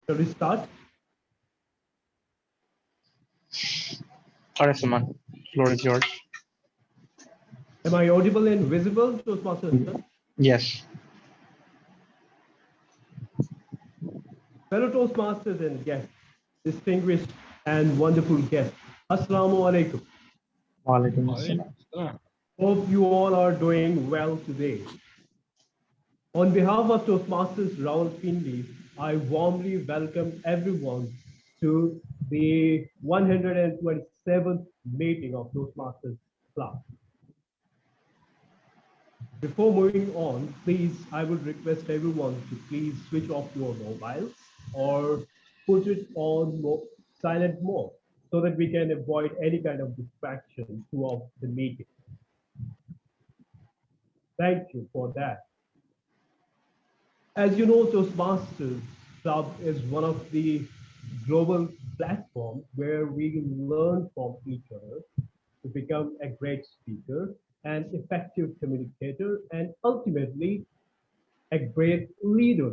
Shall we start? All right, Saman, floor is yours. Am I audible and visible, Toastmasters? Yes. Fellow Toastmasters and guests, distinguished and wonderful guests, Assalamu alaikum. Walaikum assalam. Hope you all are doing well today. On behalf of Toastmasters Rawalpindi, I warmly welcome everyone to the 127th meeting of Toastmasters Club. Before moving on, please, I would request everyone to please switch off your mobiles or put it on silent mode so that we can avoid any kind of distraction throughout the meeting. Thank you for that. As you know, Toastmasters Club is one of the global platforms where we learn from each other to become a great speaker, an effective communicator, and ultimately a great leader.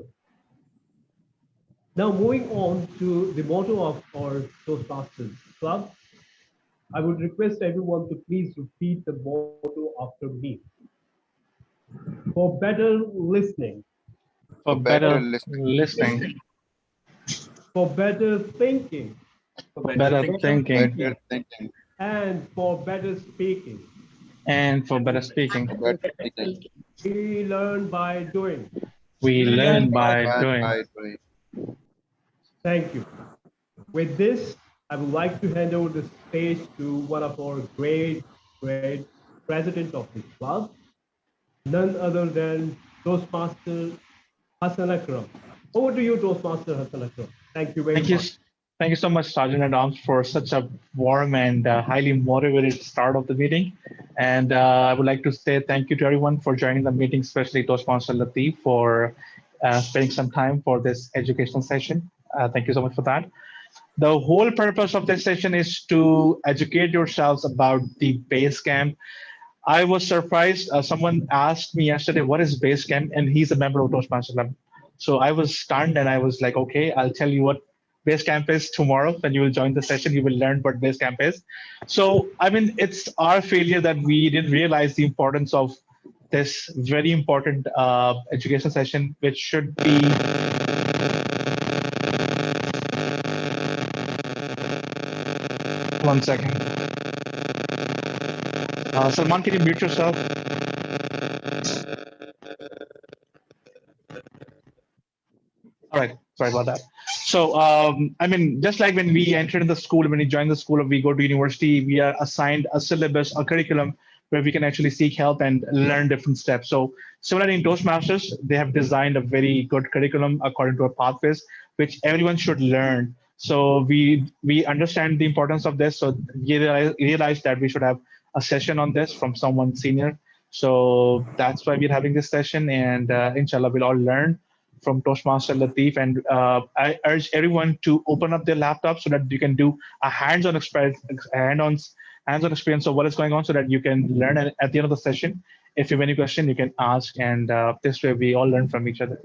Now, moving on to the motto of our Toastmasters Club, I would request everyone to please repeat the motto after me. For better listening. For better listening. For better thinking. For better thinking. And for better speaking. And for better speaking. We learn by doing. We learn by doing. Thank you. With this, I would like to hand over the stage to one of our great president of the club, none other than Toastmaster Hassan Akram. Over to you, Toastmaster Hassan Akram. Thank you very much. Thank you so much, Sergeant at Arms, for such a warm and highly motivated start of the meeting. And I would like to say thank you to everyone for joining the meeting, especially Toastmaster Latif for spending some time for this educational session. Thank you so much for that. The whole purpose of this session is to educate yourselves about the BASECAMP. I was surprised. Someone asked me yesterday, what is BASECAMP? And he's a member of Toastmasters Club. So I was stunned and I was like, okay, I'll tell you what BASECAMP is tomorrow. When you will join the session, you will learn what BASECAMP is. So, I mean, it's our failure that we didn't realize the importance of this very important education session, which should be... One second. Salman, can you mute yourself? All right, sorry about that. So, I mean, just like when we entered the school, when we join the school or we go to university, we are assigned a syllabus, a curriculum where we can actually seek help and learn different steps. So similarly in Toastmasters, they have designed a very good curriculum according to our pathways, which everyone should learn. So we understand the importance of this. So we realized that we should have a session on this from someone senior. So that's why we're having this session, and inshallah, we'll all learn from Toastmaster Latif. And I urge everyone to open up their laptop so that you can do a hands-on experience of what is going on, so that you can learn at the end of the session. If you have any question, you can ask, and this way we all learn from each other.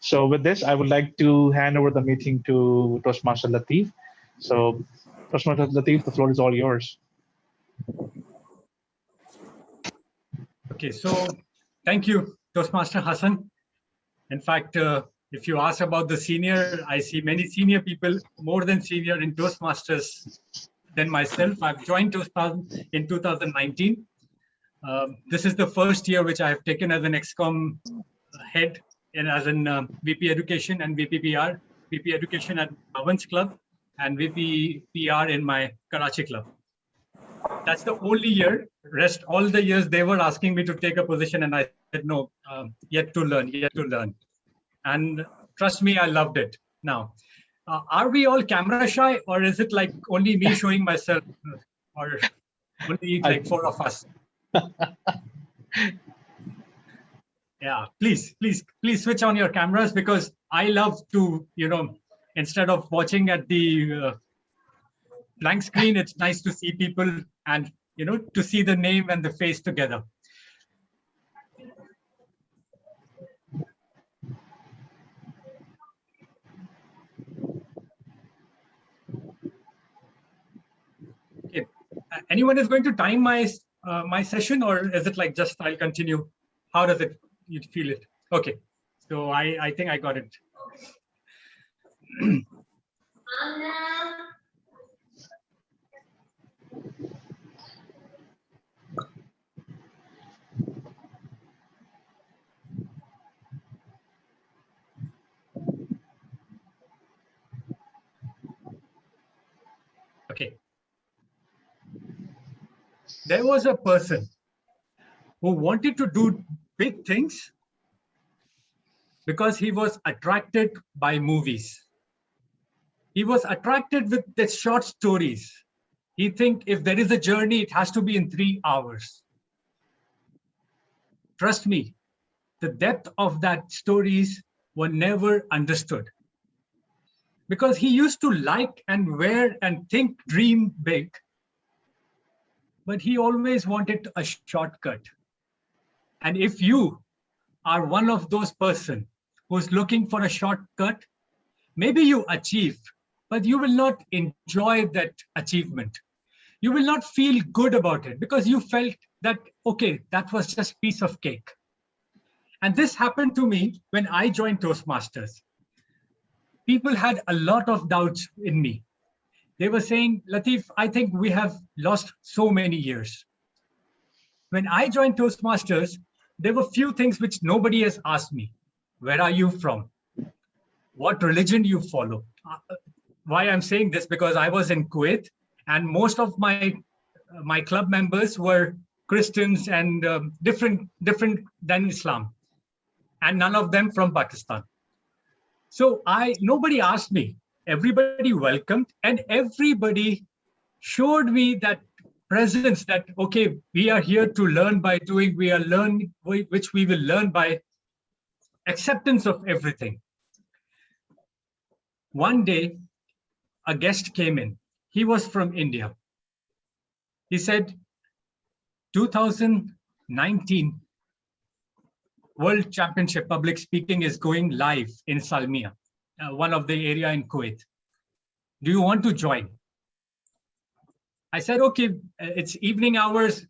So with this, I would like to hand over the meeting to Toastmaster Latif. So Toastmaster Latif, the floor is all yours. Okay, so thank you, Toastmaster Hassan. In fact, if you ask about the senior, I see many senior people, more than senior in Toastmasters than myself. I've joined Toastmasters in 2019. This is the first year which I have taken as an XCOM head and as an VP Education and VP PR, VP Education at Bhavan's Club and VP PR in my Karachi club. That's the only year. Rest all the years they were asking me to take a position, and I said no. Yet to learn. And trust me, I loved it. Now, are we all camera shy, or is it like only me showing myself, or only like four of us? Yeah, please switch on your cameras, because I love to, instead of watching at the blank screen, it's nice to see people and, to see the name and the face together. anyone is going to time my my session, or is it like just I'll continue? How does it you feel it? Okay, so I think I got it. Okay. There was a person who wanted to do big things because he was attracted by movies. He was attracted with the short stories. He think if there is a journey, it has to be in 3 hours. Trust me, the depth of that stories were never understood. Because he used to like and wear and think, dream big, but he always wanted a shortcut. And if you are one of those person who's looking for a shortcut, maybe you achieve, but you will not enjoy that achievement. You will not feel good about it because you felt that, okay, that was just piece of cake. And this happened to me when I joined Toastmasters. People had a lot of doubts in me. They were saying, Latif, I think we have lost so many years. When I joined Toastmasters, there were few things which nobody has asked me. Where are you from? What religion you follow? Why I'm saying this, because I was in Kuwait and most of my club members were Christians and different than Islam, and none of them from Pakistan. So nobody asked me. Everybody welcomed and everybody showed me that presence that, okay, we are here to learn by doing, we are learning, which we will learn by acceptance of everything. One day, a guest came in. He was from India. He said, 2019 World Championship Public Speaking is going live in Salmiya, one of the area in Kuwait. Do you want to join? I said, okay, it's evening hours.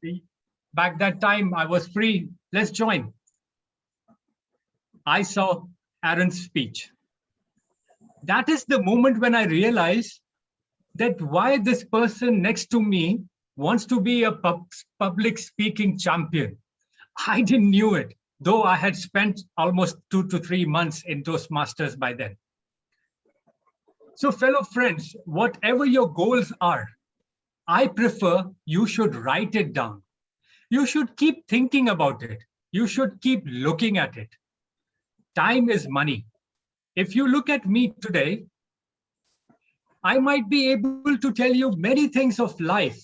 Back that time, I was free. Let's join. I saw Aaron's speech. That is the moment when I realized that why this person next to me wants to be a public speaking champion. I didn't knew it, though I had spent almost 2 to 3 months in Toastmasters by then. So fellow friends, whatever your goals are, I prefer you should write it down. You should keep thinking about it. You should keep looking at it. Time is money. If you look at me today, I might be able to tell you many things of life,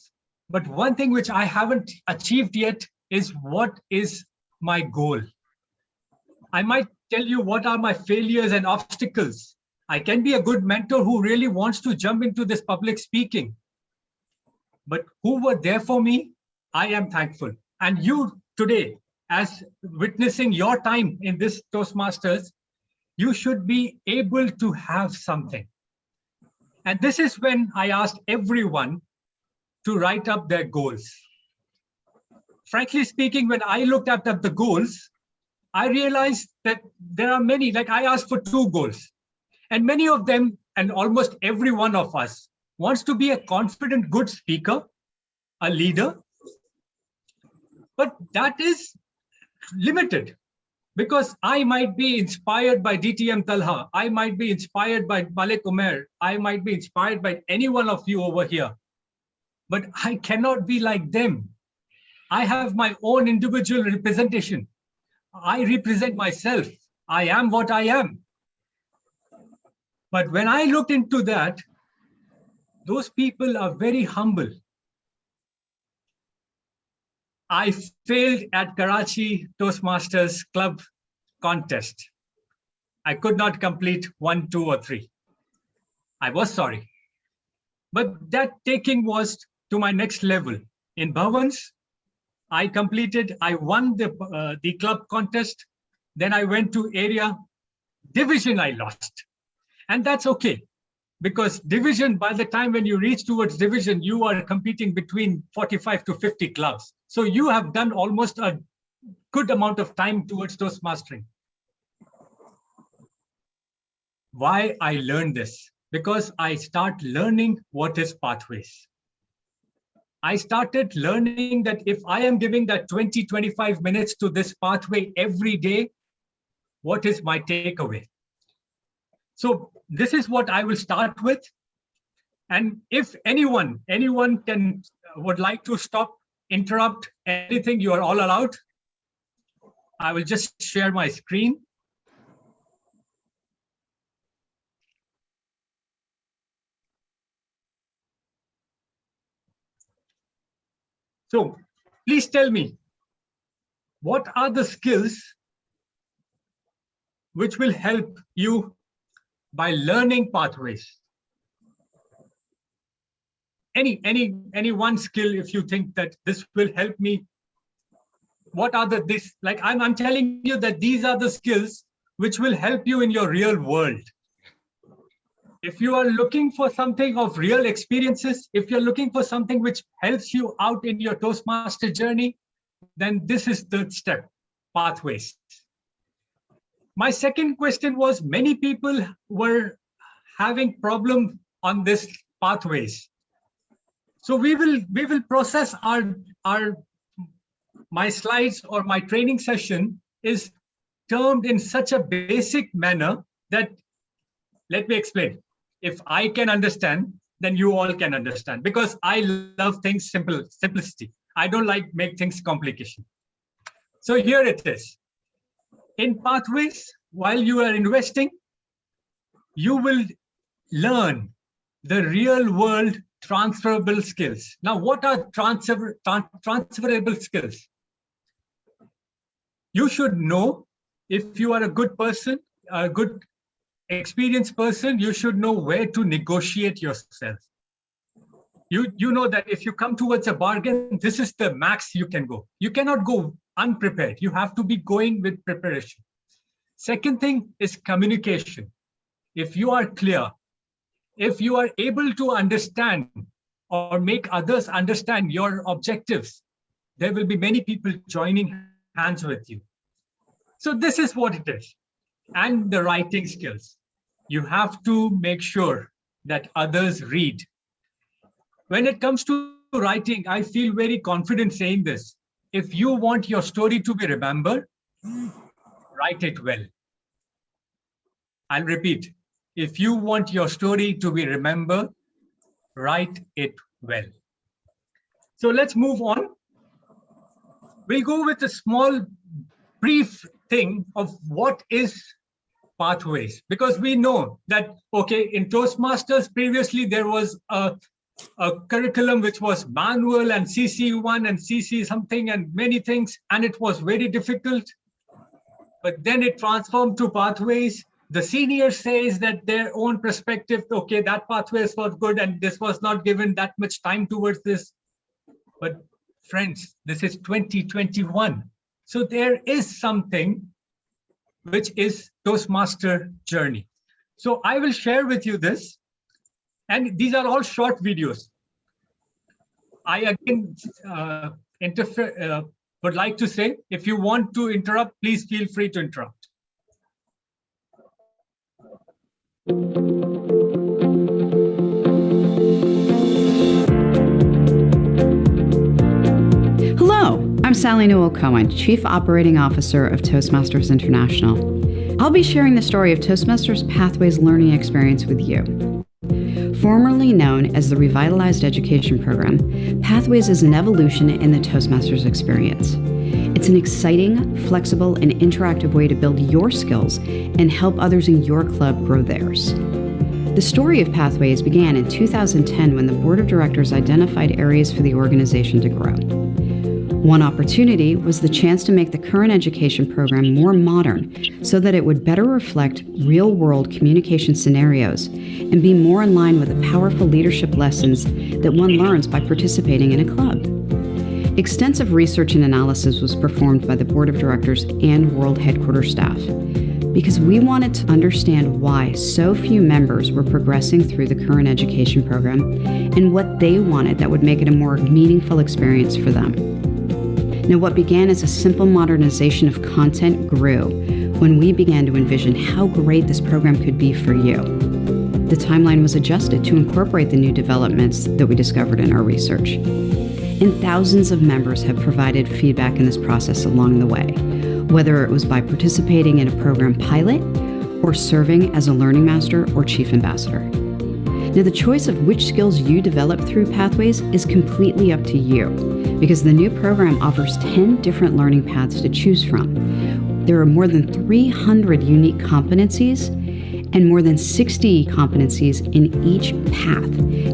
but one thing which I haven't achieved yet is what is my goal. I might tell you what are my failures and obstacles. I can be a good mentor who really wants to jump into this public speaking. But who were there for me, I am thankful. And you today, as witnessing your time in this Toastmasters, you should be able to have something. And this is when I asked everyone to write up their goals. Frankly speaking, when I looked at the goals, I realized that there are many, like I asked for 2 goals. And many of them, and almost every one of us, wants to be a confident, good speaker, a leader. But that is limited because I might be inspired by DTM Talha. I might be inspired by Malik Umair. I might be inspired by any one of you over here. But I cannot be like them. I have my own individual representation. I represent myself. I am what I am. But when I looked into that, those people are very humble. I failed at Karachi Toastmasters Club contest. I could not complete 1, 2, or 3. I was sorry. But that taking was to my next level. In Bhavans, I won the club contest. Then I went to area division, I lost. And that's okay. because division, by the time when you reach towards division, you are competing between 45 to 50 clubs. So you have done almost a good amount of time towards Toastmastering. Why I learned this? Because I start learning what is pathways. I started learning that if I am giving that 20, 25 minutes to this pathway every day, what is my takeaway? So this is what I will start with. And if anyone would like to stop, interrupt anything, you are all allowed. I will just share my screen. So please tell me, what are the skills which will help you by learning pathways? Any one skill, if you think that this will help me. What are this? Like I'm telling you that these are the skills which will help you in your real world. If you are looking for something of real experiences, if you're looking for something which helps you out in your Toastmaster journey, then this is the step, pathways. My second question was, many people were having problem on this pathways. So we will process my slides, or my training session is termed in such a basic manner that, let me explain. If I can understand, then you all can understand, because I love things simplicity. I don't like make things complication. So here it is. In pathways, while you are investing, you will learn the real world transferable skills. Now, what are transferable skills? You should know, if you are a good person, a good experienced person, you should know where to negotiate yourself. You know that if you come towards a bargain, this is the max you can go. You cannot go unprepared. You have to be going with preparation. Second thing is communication. If you are clear, if you are able to understand or make others understand your objectives, there will be many people joining hands with you. So this is what it is. And the writing skills. You have to make sure that others read. When it comes to writing, I feel very confident saying this. If you want your story to be remembered, write it well. I'll repeat. If you want your story to be remembered, write it well. So let's move on. We'll go with a small, brief thing of what is pathways, because we know that, okay, in Toastmasters previously there was a curriculum which was manual and CC1 and CC something and many things, and it was very difficult. But then it transformed to pathways. The senior says that their own perspective, okay, that pathways was good and this was not given that much time towards this. But friends, this is 2021. So there is something which is Toastmaster journey. So I will share with you this, and these are all short videos. I again would like to say, if you want to interrupt, please feel free to interrupt. Hello, I'm Sally Newell-Cohen, Chief Operating Officer of Toastmasters International. I'll be sharing the story of Toastmasters Pathways learning experience with you. Formerly known as the Revitalized Education Program, Pathways is an evolution in the Toastmasters experience. It's an exciting, flexible, and interactive way to build your skills and help others in your club grow theirs. The story of Pathways began in 2010 when the Board of Directors identified areas for the organization to grow. One opportunity was the chance to make the current education program more modern so that it would better reflect real-world communication scenarios and be more in line with the powerful leadership lessons that one learns by participating in a club. Extensive research and analysis was performed by the Board of Directors and World Headquarters staff. because we wanted to understand why so few members were progressing through the current education program and what they wanted that would make it a more meaningful experience for them. Now, what began as a simple modernization of content grew when we began to envision how great this program could be for you. The timeline was adjusted to incorporate the new developments that we discovered in our research. And thousands of members have provided feedback in this process along the way, whether it was by participating in a program pilot or serving as a learning master or chief ambassador. Now, the choice of which skills you develop through Pathways is completely up to you, because the new program offers 10 different learning paths to choose from. There are more than 300 unique competencies and more than 60 competencies in each path,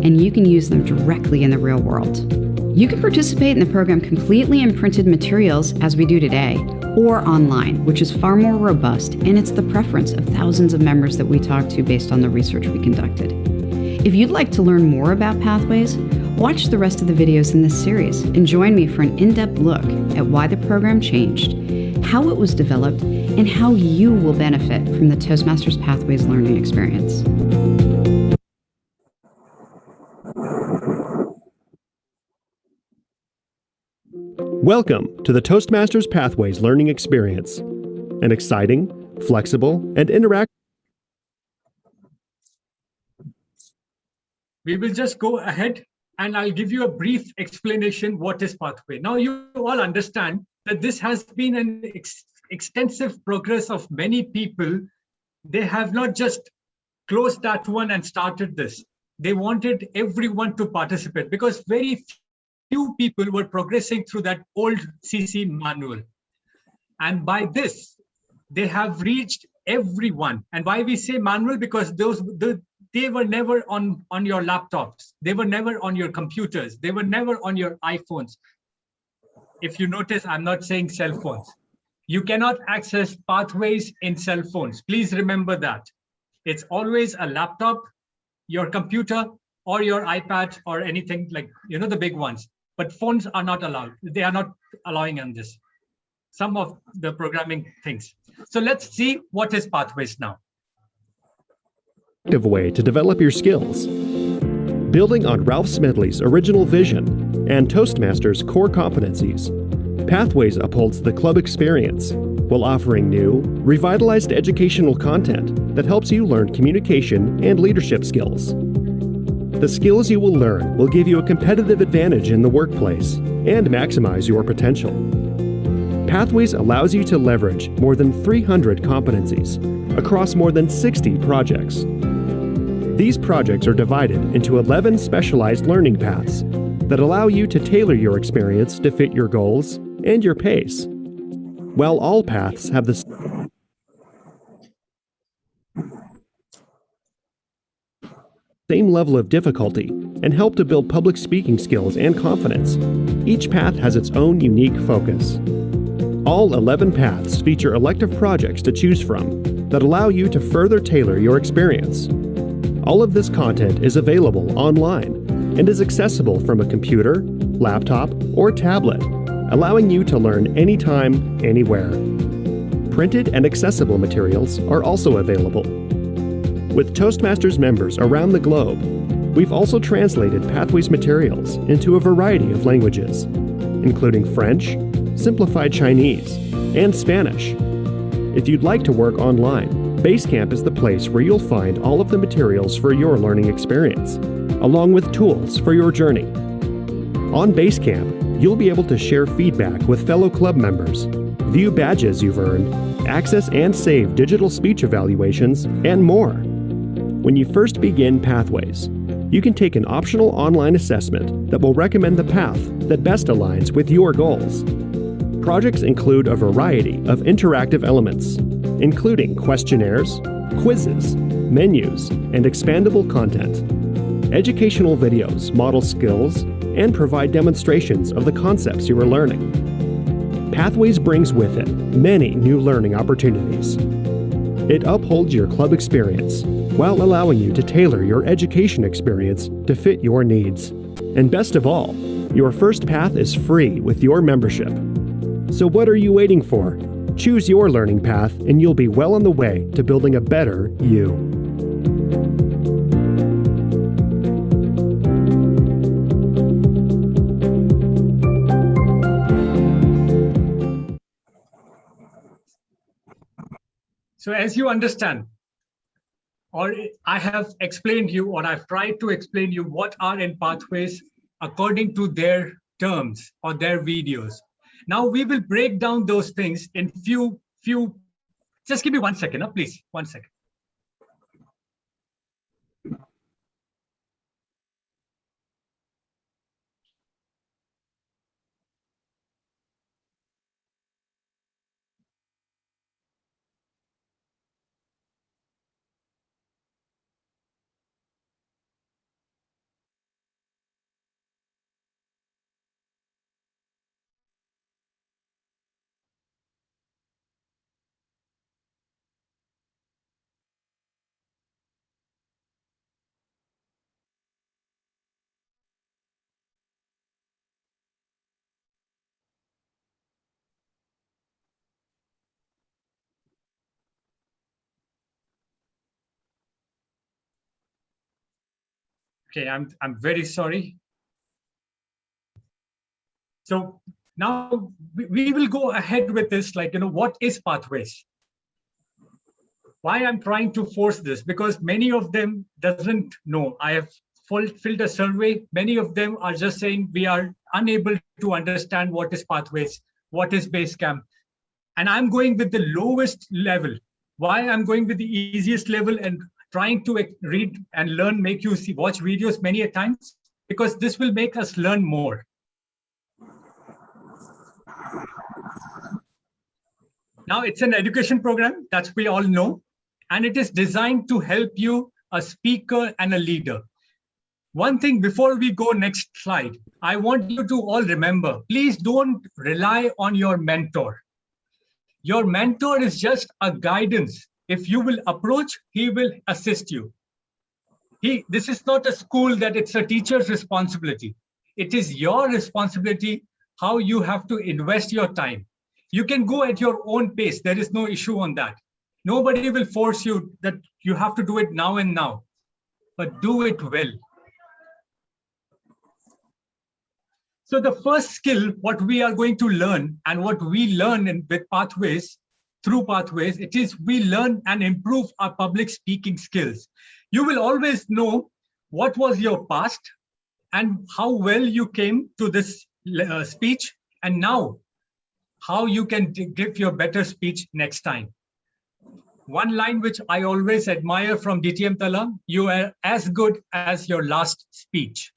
and you can use them directly in the real world. You can participate in the program completely in printed materials, as we do today, or online, which is far more robust, and it's the preference of thousands of members that we talked to based on the research we conducted. If you'd like to learn more about Pathways, watch the rest of the videos in this series and join me for an in-depth look at why the program changed, how it was developed, and how you will benefit from the Toastmasters Pathways learning experience. Welcome to the Toastmasters Pathways learning experience, an exciting, flexible, and interactive. We will just go ahead and I'll give you a brief explanation what is Pathway. Now you all understand that this has been an extensive progress of many people. They have not just closed that one and started this. They wanted everyone to participate because very few people were progressing through that old CC manual. And by this, they have reached everyone. And why we say manual? Because they were never on your laptops. They were never on your computers. They were never on your iPhones. If you notice, I'm not saying cell phones. You cannot access Pathways in cell phones. Please remember that. It's always a laptop, your computer, or your iPad, or anything like, the big ones. But phones are not allowed. They are not allowing on this. Some of the programming things. So let's see what is Pathways now. Way to develop your skills. Building on Ralph Smedley's original vision and Toastmasters' core competencies, Pathways upholds the club experience while offering new, revitalized educational content that helps you learn communication and leadership skills. The skills you will learn will give you a competitive advantage in the workplace and maximize your potential. Pathways allows you to leverage more than 300 competencies across more than 60 projects. These projects are divided into 11 specialized learning paths that allow you to tailor your experience to fit your goals and your pace. While all paths have the same level of difficulty and help to build public speaking skills and confidence, each path has its own unique focus. All 11 paths feature elective projects to choose from that allow you to further tailor your experience. All of this content is available online and is accessible from a computer, laptop, or tablet, allowing you to learn anytime, anywhere. Printed and accessible materials are also available. With Toastmasters members around the globe, we've also translated Pathways materials into a variety of languages, including French, Simplified Chinese, and Spanish. If you'd like to work online, BASECAMP is the place where you'll find all of the materials for your learning experience, along with tools for your journey. On BASECAMP, you'll be able to share feedback with fellow club members, view badges you've earned, access and save digital speech evaluations, and more. When you first begin Pathways, you can take an optional online assessment that will recommend the path that best aligns with your goals. Projects include a variety of interactive elements, including questionnaires, quizzes, menus, and expandable content. Educational videos model skills and provide demonstrations of the concepts you are learning. Pathways brings with it many new learning opportunities. It upholds your club experience while allowing you to tailor your education experience to fit your needs. And best of all, your first path is free with your membership. So what are you waiting for? Choose your learning path, and you'll be well on the way to building a better you. So as you understand, or I have explained you, or I've tried to explain you what are in pathways according to their terms or their videos. Now we will break down those things in few, just give me 1 second, please, 1 second. Okay, I'm very sorry. So now we will go ahead with this, like, what is pathways? Why I'm trying to force this? Because many of them doesn't know. I have filled a survey. Many of them are just saying we are unable to understand what is pathways, what is Basecamp. And I'm going with the lowest level. Why I'm going with the easiest level and trying to read and learn, make you watch videos many a times, because this will make us learn more. Now it's an education program, that we all know, and it is designed to help you, a speaker and a leader. One thing before we go next slide, I want you to all remember, please don't rely on your mentor. Your mentor is just a guidance. If you will approach, he will assist you. This is not a school that it's a teacher's responsibility. It is your responsibility how you have to invest your time. You can go at your own pace. There is no issue on that. Nobody will force you that you have to do it now and now, but do it well. So the first skill, what we are going to learn and what we learn with pathways, through pathways, it is we learn and improve our public speaking skills. You will always know what was your past and how well you came to this speech, and now how you can give your better speech next time. One line which I always admire from DTM Tala, you are as good as your last speech.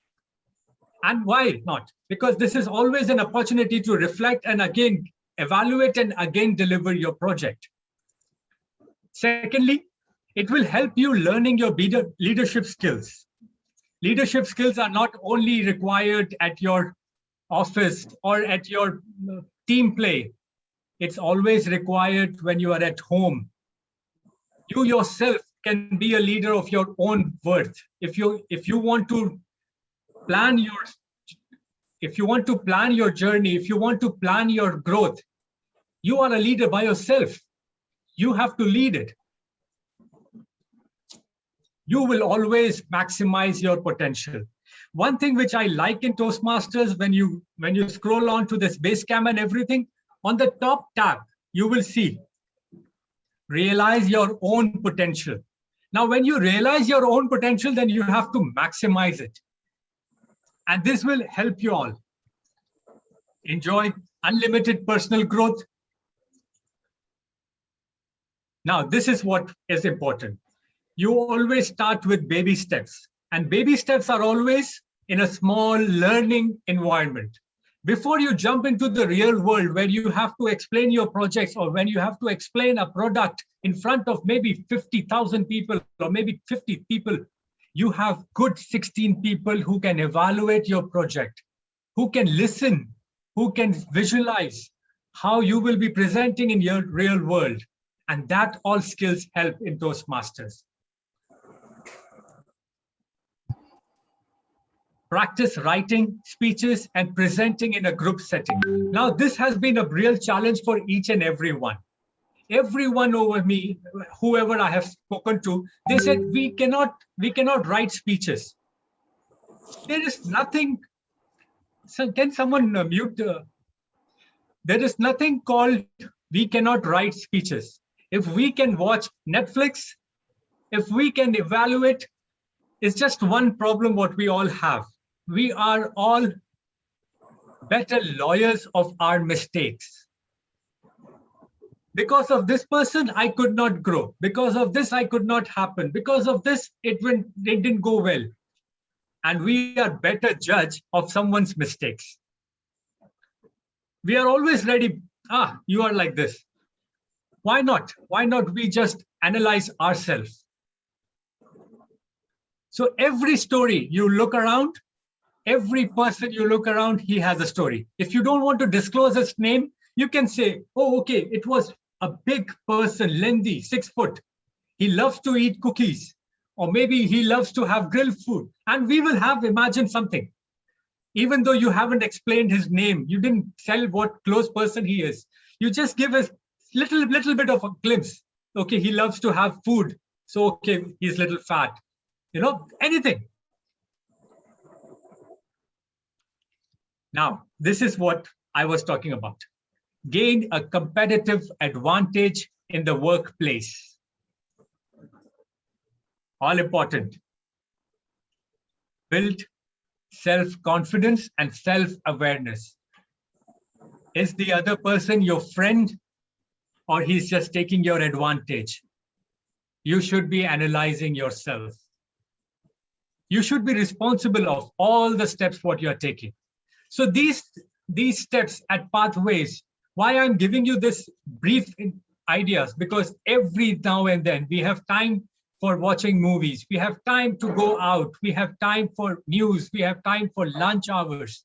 And why not? Because this is always an opportunity to reflect and again evaluate and again deliver your project. Secondly, it will help you learning your leadership skills. Leadership skills are not only required at your office or at your team play. It's always required when you are at home. You yourself can be a leader of your own worth. If you want to plan your journey, if you want to plan your growth, you are a leader by yourself. You have to lead it. You will always maximize your potential. One thing which I like in Toastmasters, when you scroll on to this Basecamp and everything, on the top tab, you will see realize your own potential. Now, when you realize your own potential, then you have to maximize it. And this will help you all enjoy unlimited personal growth. Now, this is what is important. You always start with baby steps, and baby steps are always in a small learning environment. Before you jump into the real world where you have to explain your projects, or when you have to explain a product in front of maybe 50,000 people or maybe 50 people, you have good 16 people who can evaluate your project, who can listen, who can visualize how you will be presenting in your real world. And that all skills help in Toastmasters. Practice writing speeches and presenting in a group setting. Now, this has been a real challenge for each and every one. everyone over me, whoever I have spoken to, they said, we cannot write speeches. There is nothing. So can someone mute? There is nothing called we cannot write speeches. If we can watch Netflix, if we can evaluate, it's just one problem what we all have. We are all better lawyers of our mistakes. Because of this person, I could not grow. Because of this, I could not happen. Because of this, it didn't go well. And we are better judge of someone's mistakes. We are always ready. You are like this. Why not? Why not we just analyze ourselves? So every story you look around, every person you look around, he has a story. If you don't want to disclose his name, you can say, oh, okay, it was a big person, lengthy, 6 foot. He loves to eat cookies, or maybe he loves to have grilled food. And we will have imagined something. Even though you haven't explained his name, you didn't tell what close person he is. You just give a little bit of a glimpse. Okay, he loves to have food. So, okay, he's a little fat. You know, anything. Now, this is what I was talking about. Gain a competitive advantage in the workplace. All important. Build self-confidence and self-awareness. Is the other person your friend, or he's just taking your advantage? You should be analyzing yourself. You should be responsible of all the steps what you're taking. So these steps at pathways, why I'm giving you this brief ideas, because every now and then we have time for watching movies, we have time to go out, we have time for news, we have time for lunch hours.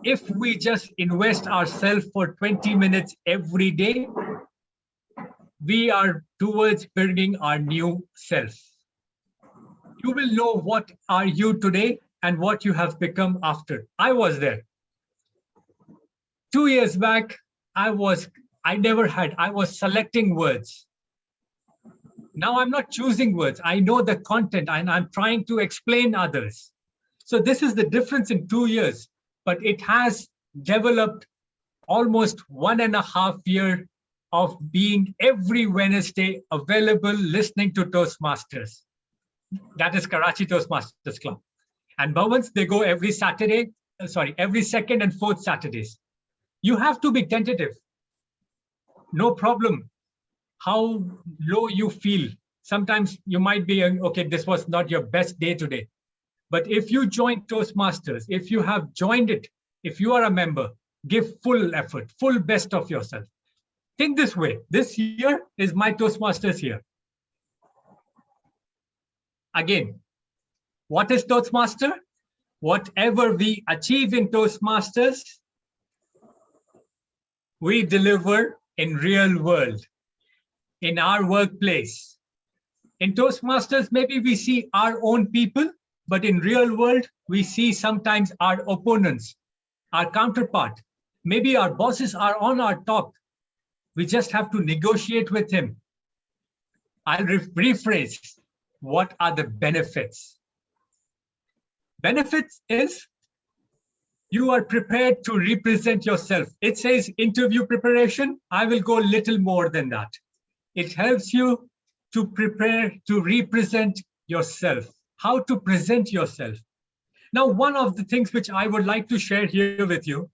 If we just invest ourselves for 20 minutes every day, we are towards building our new self. You will know what are you today and what you have become after. I was there. 2 years back, I was selecting words. Now I'm not choosing words. I know the content and I'm trying to explain others. So this is the difference in 2 years, but it has developed almost 1.5 years of being every Wednesday available, listening to Toastmasters. That is Karachi Toastmasters Club. And Bhavans, they go every every second and fourth Saturdays. You have to be tentative. No problem how low you feel. Sometimes you might be, okay, this was not your best day today. But if you join Toastmasters, if you have joined it, if you are a member, give full effort, full best of yourself. Think this way, this year is my Toastmasters year. Again, what is Toastmaster? Whatever we achieve in Toastmasters, we deliver in real world, in our workplace. In Toastmasters, maybe we see our own people, but in real world, we see sometimes our opponents, our counterpart. Maybe our bosses are on our top. We just have to negotiate with him. I'll rephrase. What are the benefits? Benefits is you are prepared to represent yourself. It says interview preparation. I will go a little more than that. It helps you to prepare to represent yourself, how to present yourself. Now, one of the things which I would like to share here with you,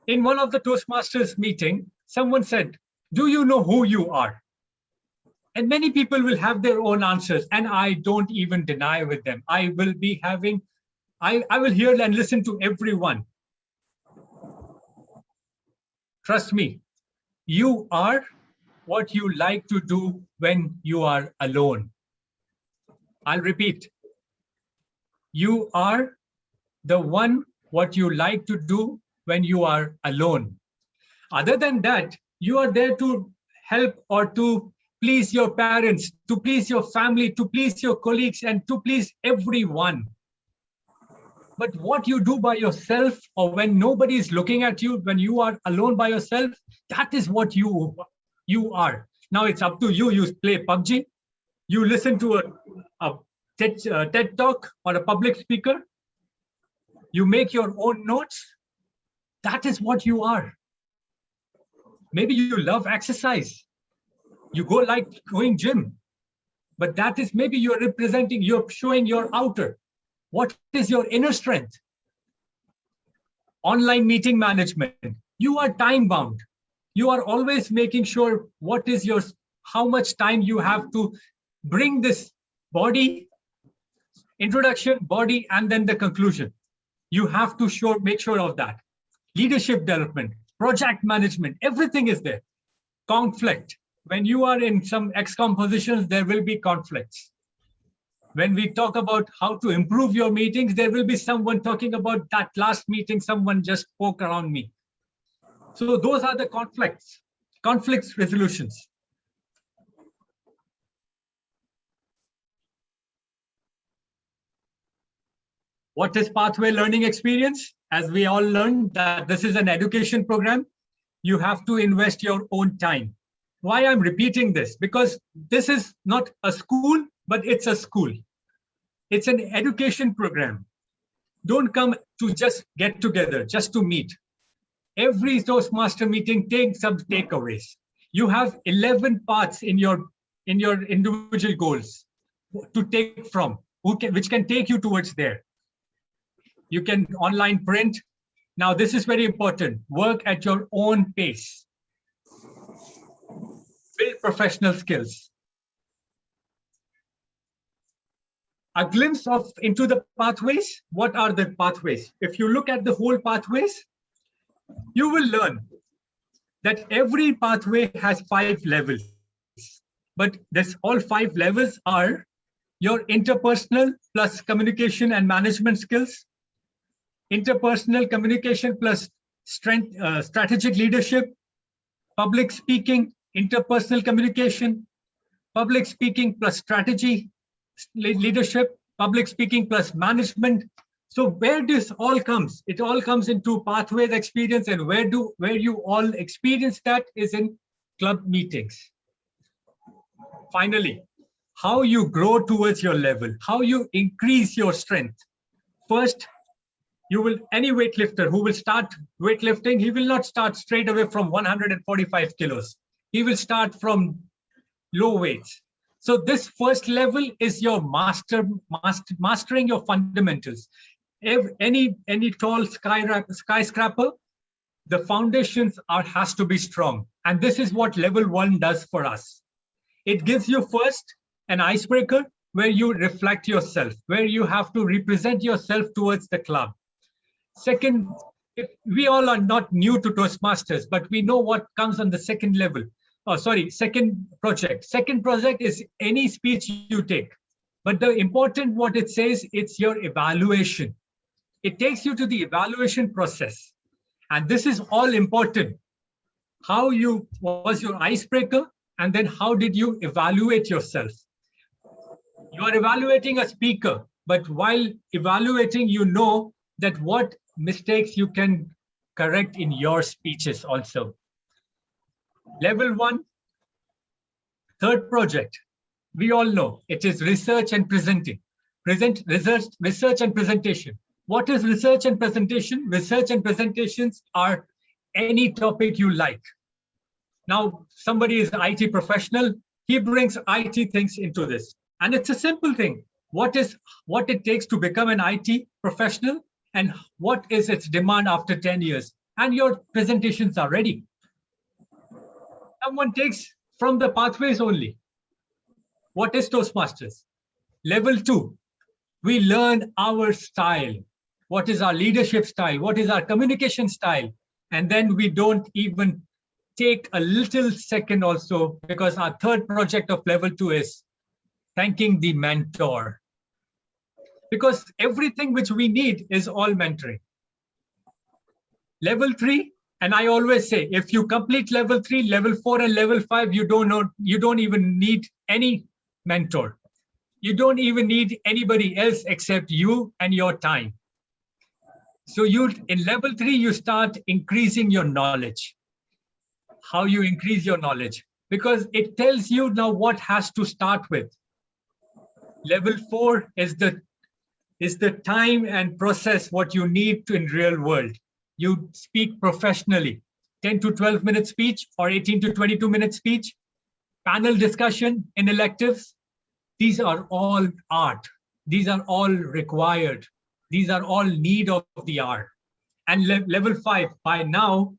in one of the Toastmasters meeting, someone said, do you know who you are? And many people will have their own answers, and I don't even deny with them. I will be having, I will hear and listen to everyone. Trust me, you are what you like to do when you are alone. I'll repeat. You are the one what you like to do when you are alone. Other than that, you are there to help or to please your parents, to please your family, to please your colleagues, and to please everyone. But what you do by yourself, or when nobody is looking at you, when you are alone by yourself, that is what you you are. Now it's up to you. You play PUBG, you listen to a TED talk or a public speaker, you make your own notes. That is what you are. Maybe you love exercise. You like going gym, but that is maybe you're showing your outer. What is your inner strength? Online meeting management. You are time bound. You are always making sure how much time you have to bring this body, introduction, body, and then the conclusion. You have to make sure of that. Leadership development, project management, everything is there. Conflict. When you are in some XCOM positions, there will be conflicts. When we talk about how to improve your meetings, there will be someone talking about that last meeting, someone just spoke around me. So those are the conflicts resolutions. What is pathway learning experience? As we all learned that this is an education program, you have to invest your own time. Why I'm repeating this? Because this is not a school, but it's a school. It's an education program. Don't come to just get together, just to meet. Every Toastmaster meeting takes some takeaways. You have 11 parts in your individual goals to take from, which can take you towards there. You can online print. Now, this is very important. Work at your own pace. Build professional skills. A glimpse into the pathways. What are the pathways? If you look at the whole pathways, you will learn that every pathway has 5 levels. But all 5 levels are your interpersonal plus communication and management skills, interpersonal communication plus strategic leadership, public speaking, interpersonal communication, public speaking plus strategy, leadership, public speaking plus management. So where this all comes, it all comes into pathways experience, and where you all experience that is in club meetings. Finally, how you grow towards your level, how you increase your strength. First, any weightlifter who will start weightlifting, he will not start straight away from 145 kilos. He will start from low weights. So this first level is your mastering your fundamentals. Any tall skyscraper, the foundations has to be strong. And this is what level 1 does for us. It gives you first an icebreaker where you reflect yourself, where you have to represent yourself towards the club. Second, we all are not new to Toastmasters, but we know what comes on the second level. Second project. Second project is any speech you take. But the important what it says, it's your evaluation. It takes you to the evaluation process. And this is all important. How was your icebreaker? And then how did you evaluate yourself? You are evaluating a speaker, but while evaluating, you know that what mistakes you can correct in your speeches also. Level 1, third project, we all know it is research and presenting. Research and presentation. What is research and presentation? Research and presentations are any topic you like. Now, somebody is an IT professional, he brings IT things into this. And it's a simple thing. What it takes to become an IT professional and what is its demand after 10 years. And your presentations are ready. Someone takes from the pathways only. What is Toastmasters? Level 2, we learn our style. What is our leadership style? What is our communication style? And then we don't even take a little second also, because our third project of level 2 is thanking the mentor. Because everything which we need is all mentoring. Level 3, and I always say, if you complete level 3, level 4, and level 5, you don't even need any mentor. You don't even need anybody else except you and your time. So in level 3, you start increasing your knowledge. How you increase your knowledge? because it tells you now what has to start with. Level 4 is the time and process what you need to in real world. You speak professionally, 10 to 12 minute speech or 18 to 22 minute speech, panel discussion in electives. These are all art. These are all required. These are all need of the hour. And level 5, by now,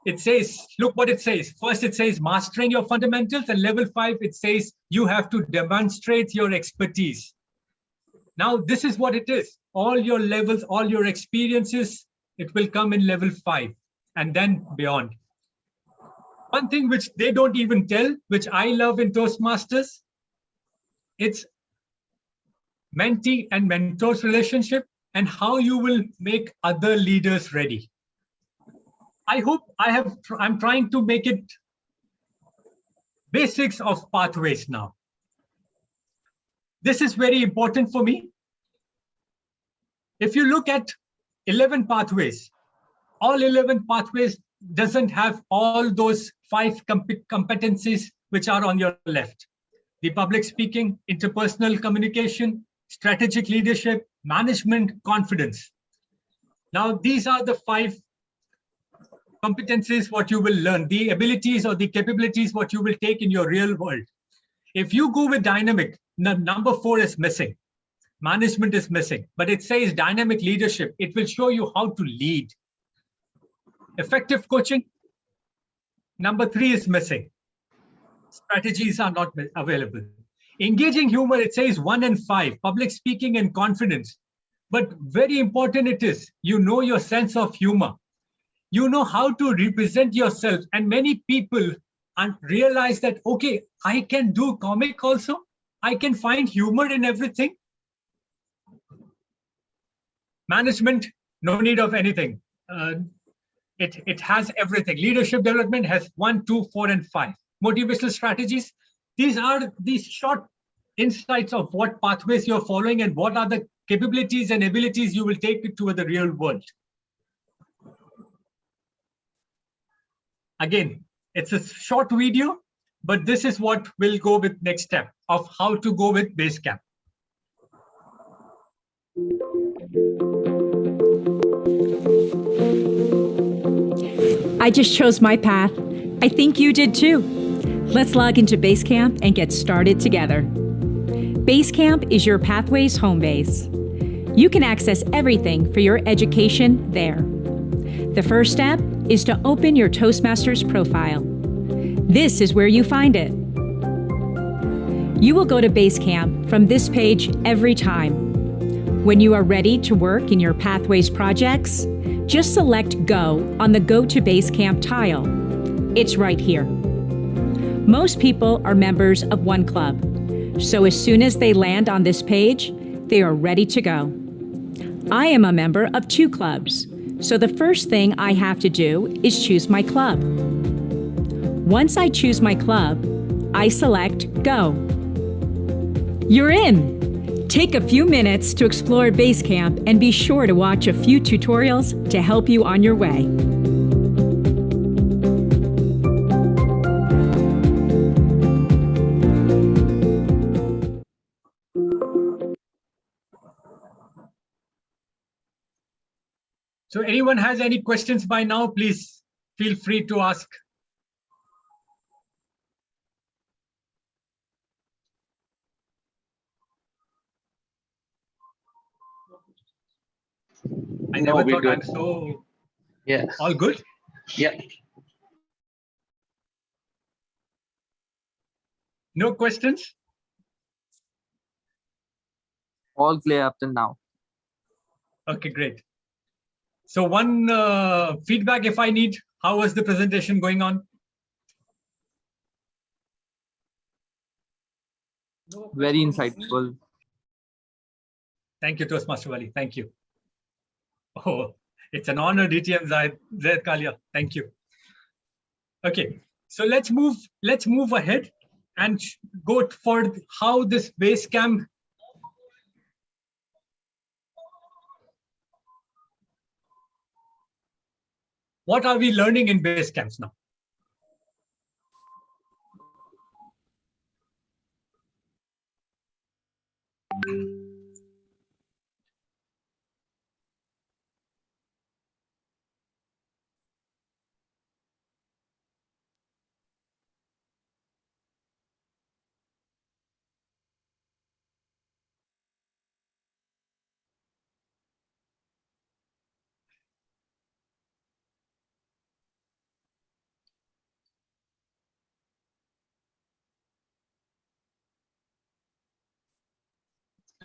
it says, look what it says. First, it says mastering your fundamentals, and level 5, it says you have to demonstrate your expertise. Now, this is what it is. All your levels, all your experiences, it will come in level 5 and then beyond. One thing which they don't even tell, which I love in Toastmasters, it's mentee and mentors relationship and how you will make other leaders ready. I hope I'm trying to make it basics of pathways now. This is very important for me. If you look at 11 pathways, all 11 pathways doesn't have all those 5 competencies which are on your left. The public speaking, interpersonal communication, strategic leadership, management, confidence. Now, these are the 5 competencies what you will learn, the abilities or the capabilities what you will take in your real world. If you go with dynamic, number 4 is missing. Management is missing, but it says dynamic leadership. It will show you how to lead. Effective coaching, number 3 is missing. Strategies are not available. Engaging humor, it says 1 and 5, public speaking and confidence. But very important it is, you know your sense of humor. You know how to represent yourself. And many people realize that, okay, I can do comic also. I can find humor in everything. Management, no need of anything. It has everything. Leadership development has 1, 2, 4, and 5. Motivational strategies. These are these short insights of what pathways you're following and what are the capabilities and abilities you will take it to the real world. Again, it's a short video, but this is what we'll go with next step of how to go with BASECAMP. I just chose my path. I think you did too. Let's log into BASECAMP and get started together. BASECAMP is your Pathways home base. You can access everything for your education there. The first step is to open your Toastmasters profile. This is where you find it. You will go to BASECAMP from this page every time. When you are ready to work in your Pathways projects, just select Go on the Go to BASECAMP tile. It's right here. Most people are members of one club, so as soon as they land on this page, they are ready to go. I am a member of 2 clubs, so the first thing I have to do is choose my club. Once I choose my club, I select Go. You're in! Take a few minutes to explore BASECAMP and be sure to watch a few tutorials to help you on your way. So anyone has any questions by now, please feel free to ask. I never thought I'm so... Yeah. All good? Yeah. No questions? All clear up till now. Okay, great. So one feedback if I need, how was the presentation going on? Very insightful. Thank you, Toastmaster Wali. Thank you. Oh, it's an honor, DTM Zaid Kalia. Thank you. Okay, so let's move ahead and go for how this BASECAMP. What are we learning in BASECAMPs now?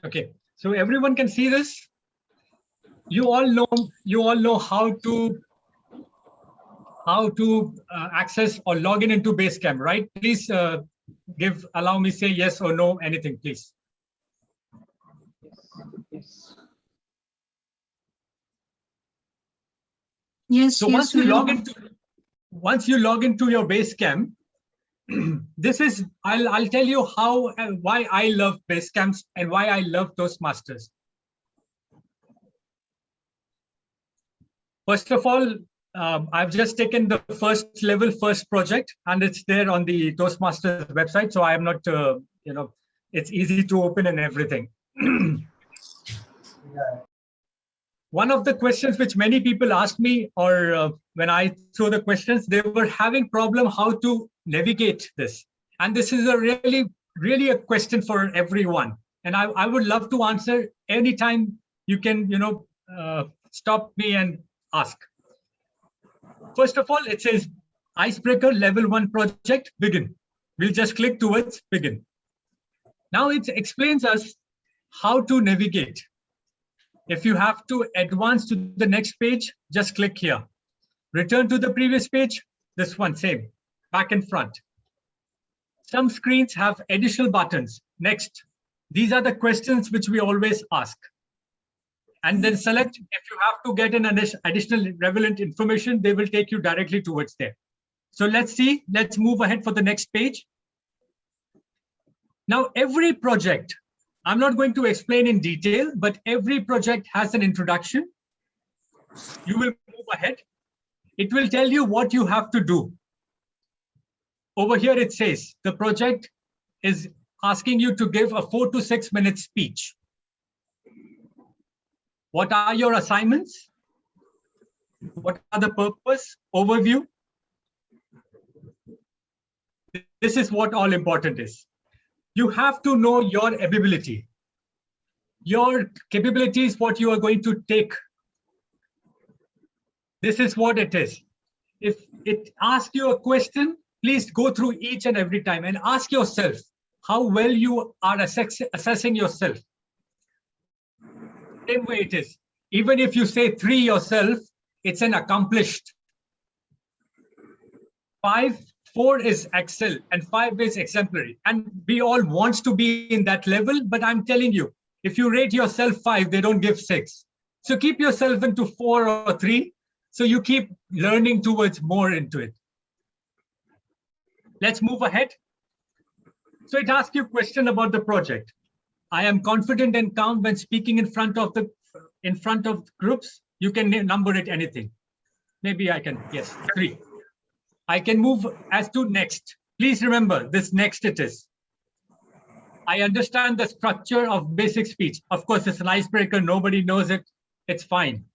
Okay, so everyone can see this. You all know how to access or log into Basecamp, right? Please allow me say yes or no, anything, please. Yes. So yes, once you we log know. into your Basecamp, this is I'll tell you how and why I love Basecamps and why I love Toastmasters. First of all, I've just taken the first project, and it's there on the Toastmasters website. So I am not, it's easy to open and everything. One of the questions which many people ask me, or when I throw the questions, they were having problem how to navigate this. And this is a really a question for everyone. And I would love to answer anytime you can, stop me and ask. First of all, it says Icebreaker Level 1 project, begin. We'll just click towards begin. Now it explains us how to navigate. If you have to advance to the next page, just click here. Return to the previous page, this one, same, back and front. Some screens have additional buttons. Next, these are the questions which we always ask. And then select, if you have to get an additional relevant information, they will take you directly towards there. So let's move ahead for the next page. Now, every project, I'm not going to explain in detail, but every project has an introduction. You will move ahead. It will tell you what you have to do. Over here, it says the project is asking you to give a 4 to 6 minute speech. What are your assignments? What are the purpose? Overview. This is what all important is. You have to know your ability. Your capability is what you are going to take. This is what it is. If it asks you a question, please go through each and every time and ask yourself how well you are assessing yourself. Same way it is. Even if you say 3 yourself, it's an accomplished. 4 is excel and 5 is exemplary. And we all want to be in that level, but I'm telling you, if you rate yourself 5, they don't give 6. So keep yourself into 4 or 3. So you keep learning towards more into it. Let's move ahead. So it asks you a question about the project. I am confident and calm when speaking in front of groups. You can number it anything. Maybe I can, yes, 3. I can move as to next. Please remember this next it is. I understand the structure of basic speech. Of course, it's an icebreaker. Nobody knows it. It's fine.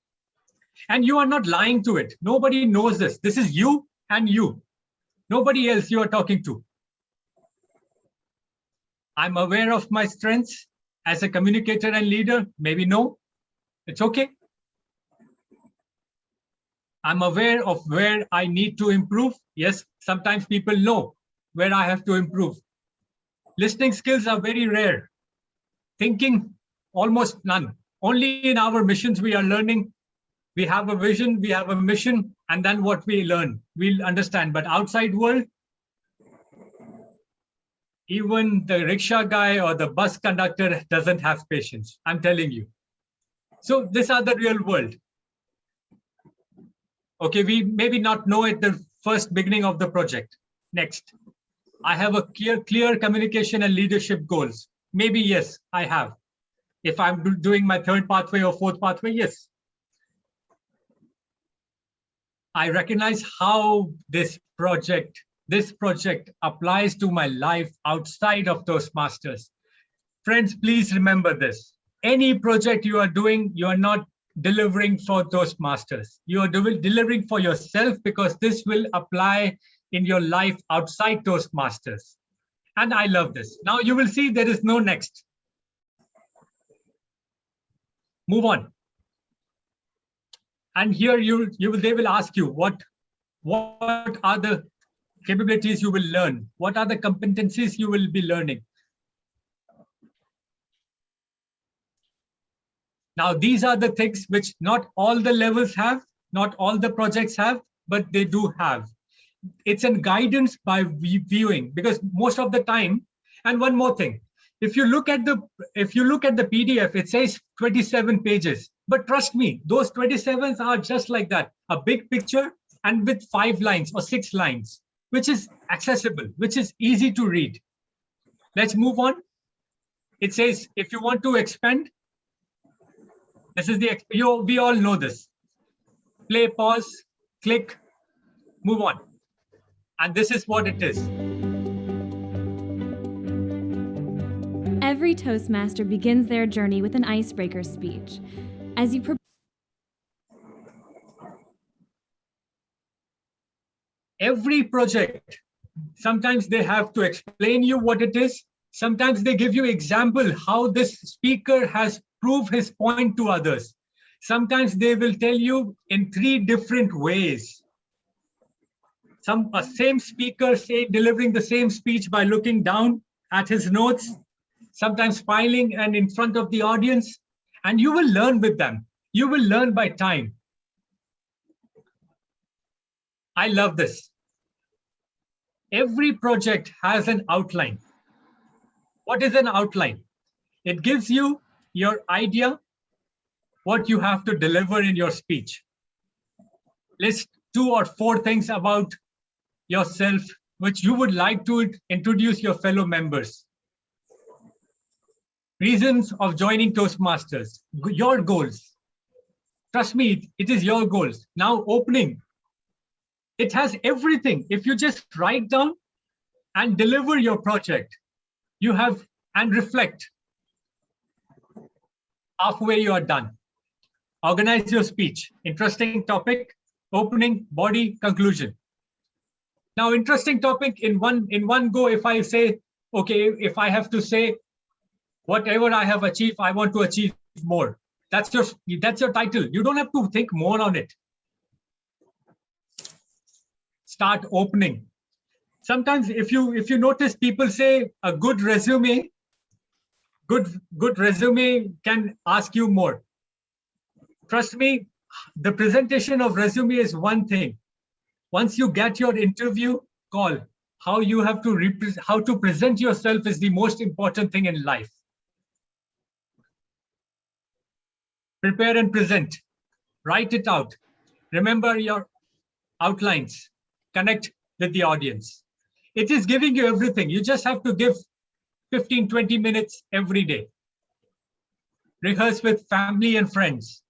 And you are not lying to it. Nobody knows this. This is you and you. Nobody else you are talking to. I'm aware of my strengths as a communicator and leader. Maybe no. It's okay. I'm aware of where I need to improve. Yes, sometimes people know where I have to improve. Listening skills are very rare. Thinking, almost none. Only in our missions we are learning. We have a vision, we have a mission, and then what we learn, we'll understand. But outside world, even the rickshaw guy or the bus conductor doesn't have patience. I'm telling you. So these are the real world. Okay, we maybe not know at the first beginning of the project. Next, I have a clear communication and leadership goals. Maybe yes, I have. If I'm doing my 3rd pathway or 4th pathway, yes. I recognize how this project applies to my life outside of Toastmasters. Friends, please remember this. Any project you are doing, you are not delivering for Toastmasters. You are delivering for yourself, because this will apply in your life outside Toastmasters. And I love this. Now you will see there is no next. Move on. And here they will ask you what are the capabilities you will learn? What are the competencies you will be learning? Now, these are the things which not all the levels have, not all the projects have, but they do have. It's a guidance by viewing, because most of the time, and one more thing, if you look at the PDF, it says 27 pages. But trust me, those 27s are just like that, a big picture and with 5 lines or 6 lines, which is accessible, which is easy to read. Let's move on. It says, if you want to expand, this is we all know this. Play, pause, click, move on. And this is what it is. Every Toastmaster begins their journey with an icebreaker speech. As you Every project, sometimes they have to explain you what it is. Sometimes they give you example how this speaker has proved his point to others. Sometimes they will tell you in 3 different ways. A same speaker delivering the same speech by looking down at his notes, sometimes smiling and in front of the audience, and you will learn with them. You will learn by time. I love this. Every project has an outline. What is an outline? It gives you your idea, what you have to deliver in your speech. List 2 or 4 things about yourself which you would like to introduce your fellow members. Reasons of joining Toastmasters, your goals. Trust me, it is your goals. Now opening. It has everything. If you just write down and deliver your project, you have, and reflect. Halfway you are done. Organize your speech. Interesting topic, opening, body, conclusion. Now, interesting topic in one go. If I say, okay, if I have to say, whatever I have achieved, I want to achieve more. That's your title. You don't have to think more on it. Start opening. Sometimes if you notice, people say a good resume can ask you more. Trust me, the presentation of resume is one thing. Once you get your interview call, how to present yourself is the most important thing in life. Prepare and present. Write it out. Remember your outlines. Connect with the audience. It is giving you everything. You just have to give 15-20 minutes every day. Rehearse with family and friends.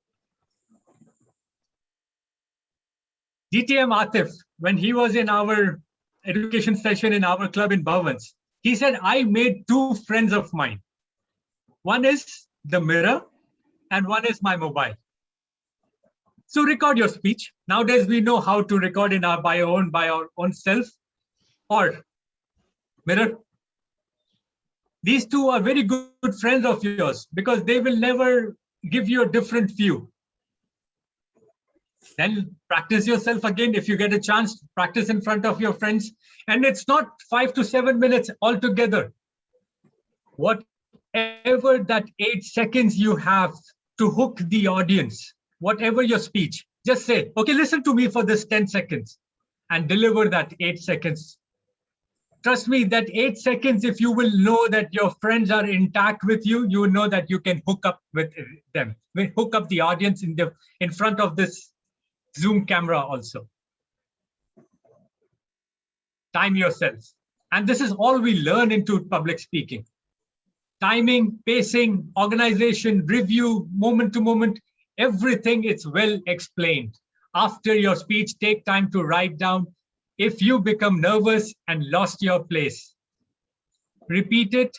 DTM Atif, when he was in our education session in our club in Bhavans, he said, I made 2 friends of mine. One is the mirror and one is my mobile. So record your speech. Nowadays, we know how to record by our own self or mirror. These 2 are very good friends of yours because they will never give you a different view. Then practice yourself again. If you get a chance, practice in front of your friends. And it's not 5 to 7 minutes altogether. Whatever that 8 seconds you have to hook the audience, whatever your speech, just say, okay, listen to me for this 10 seconds and deliver that 8 seconds. Trust me, that 8 seconds, if you will know that your friends are intact with you, you will know that you can hook up with them, hook up the audience in front of this Zoom camera also. Time yourselves. And this is all we learn into public speaking. Timing, pacing, organization, review, moment to moment, everything is well explained. After your speech, take time to write down. If you become nervous and lost your place, repeat it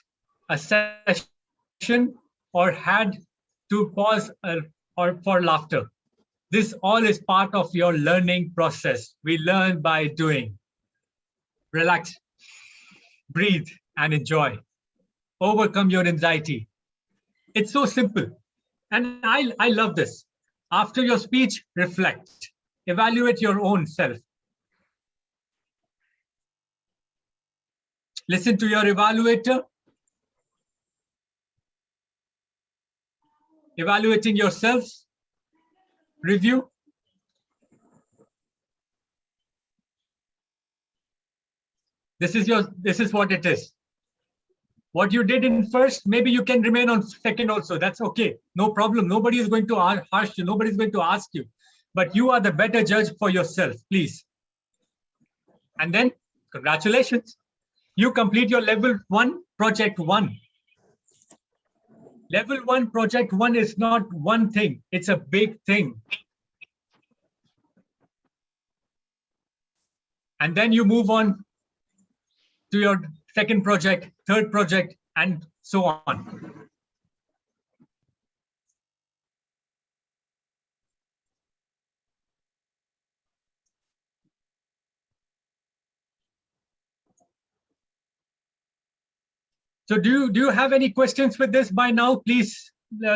a session or had to pause or for laughter. This all is part of your learning process. We learn by doing. Relax, breathe, and enjoy. Overcome your anxiety. It's so simple. And I love this. After your speech, reflect. Evaluate your own self. Listen to your evaluator. evaluating yourselves, review. This is what it is. What you did in first, maybe you can remain on second also. That's okay. No problem. Nobody is going to harsh you. Nobody is going to ask you. But you are the better judge for yourself, please. And then, congratulations. You complete your level 1, project 1. Level 1, project 1 is not one thing. It's a big thing. And then you move on to your second project, third project, and so on. So do you have any questions with this by now? Please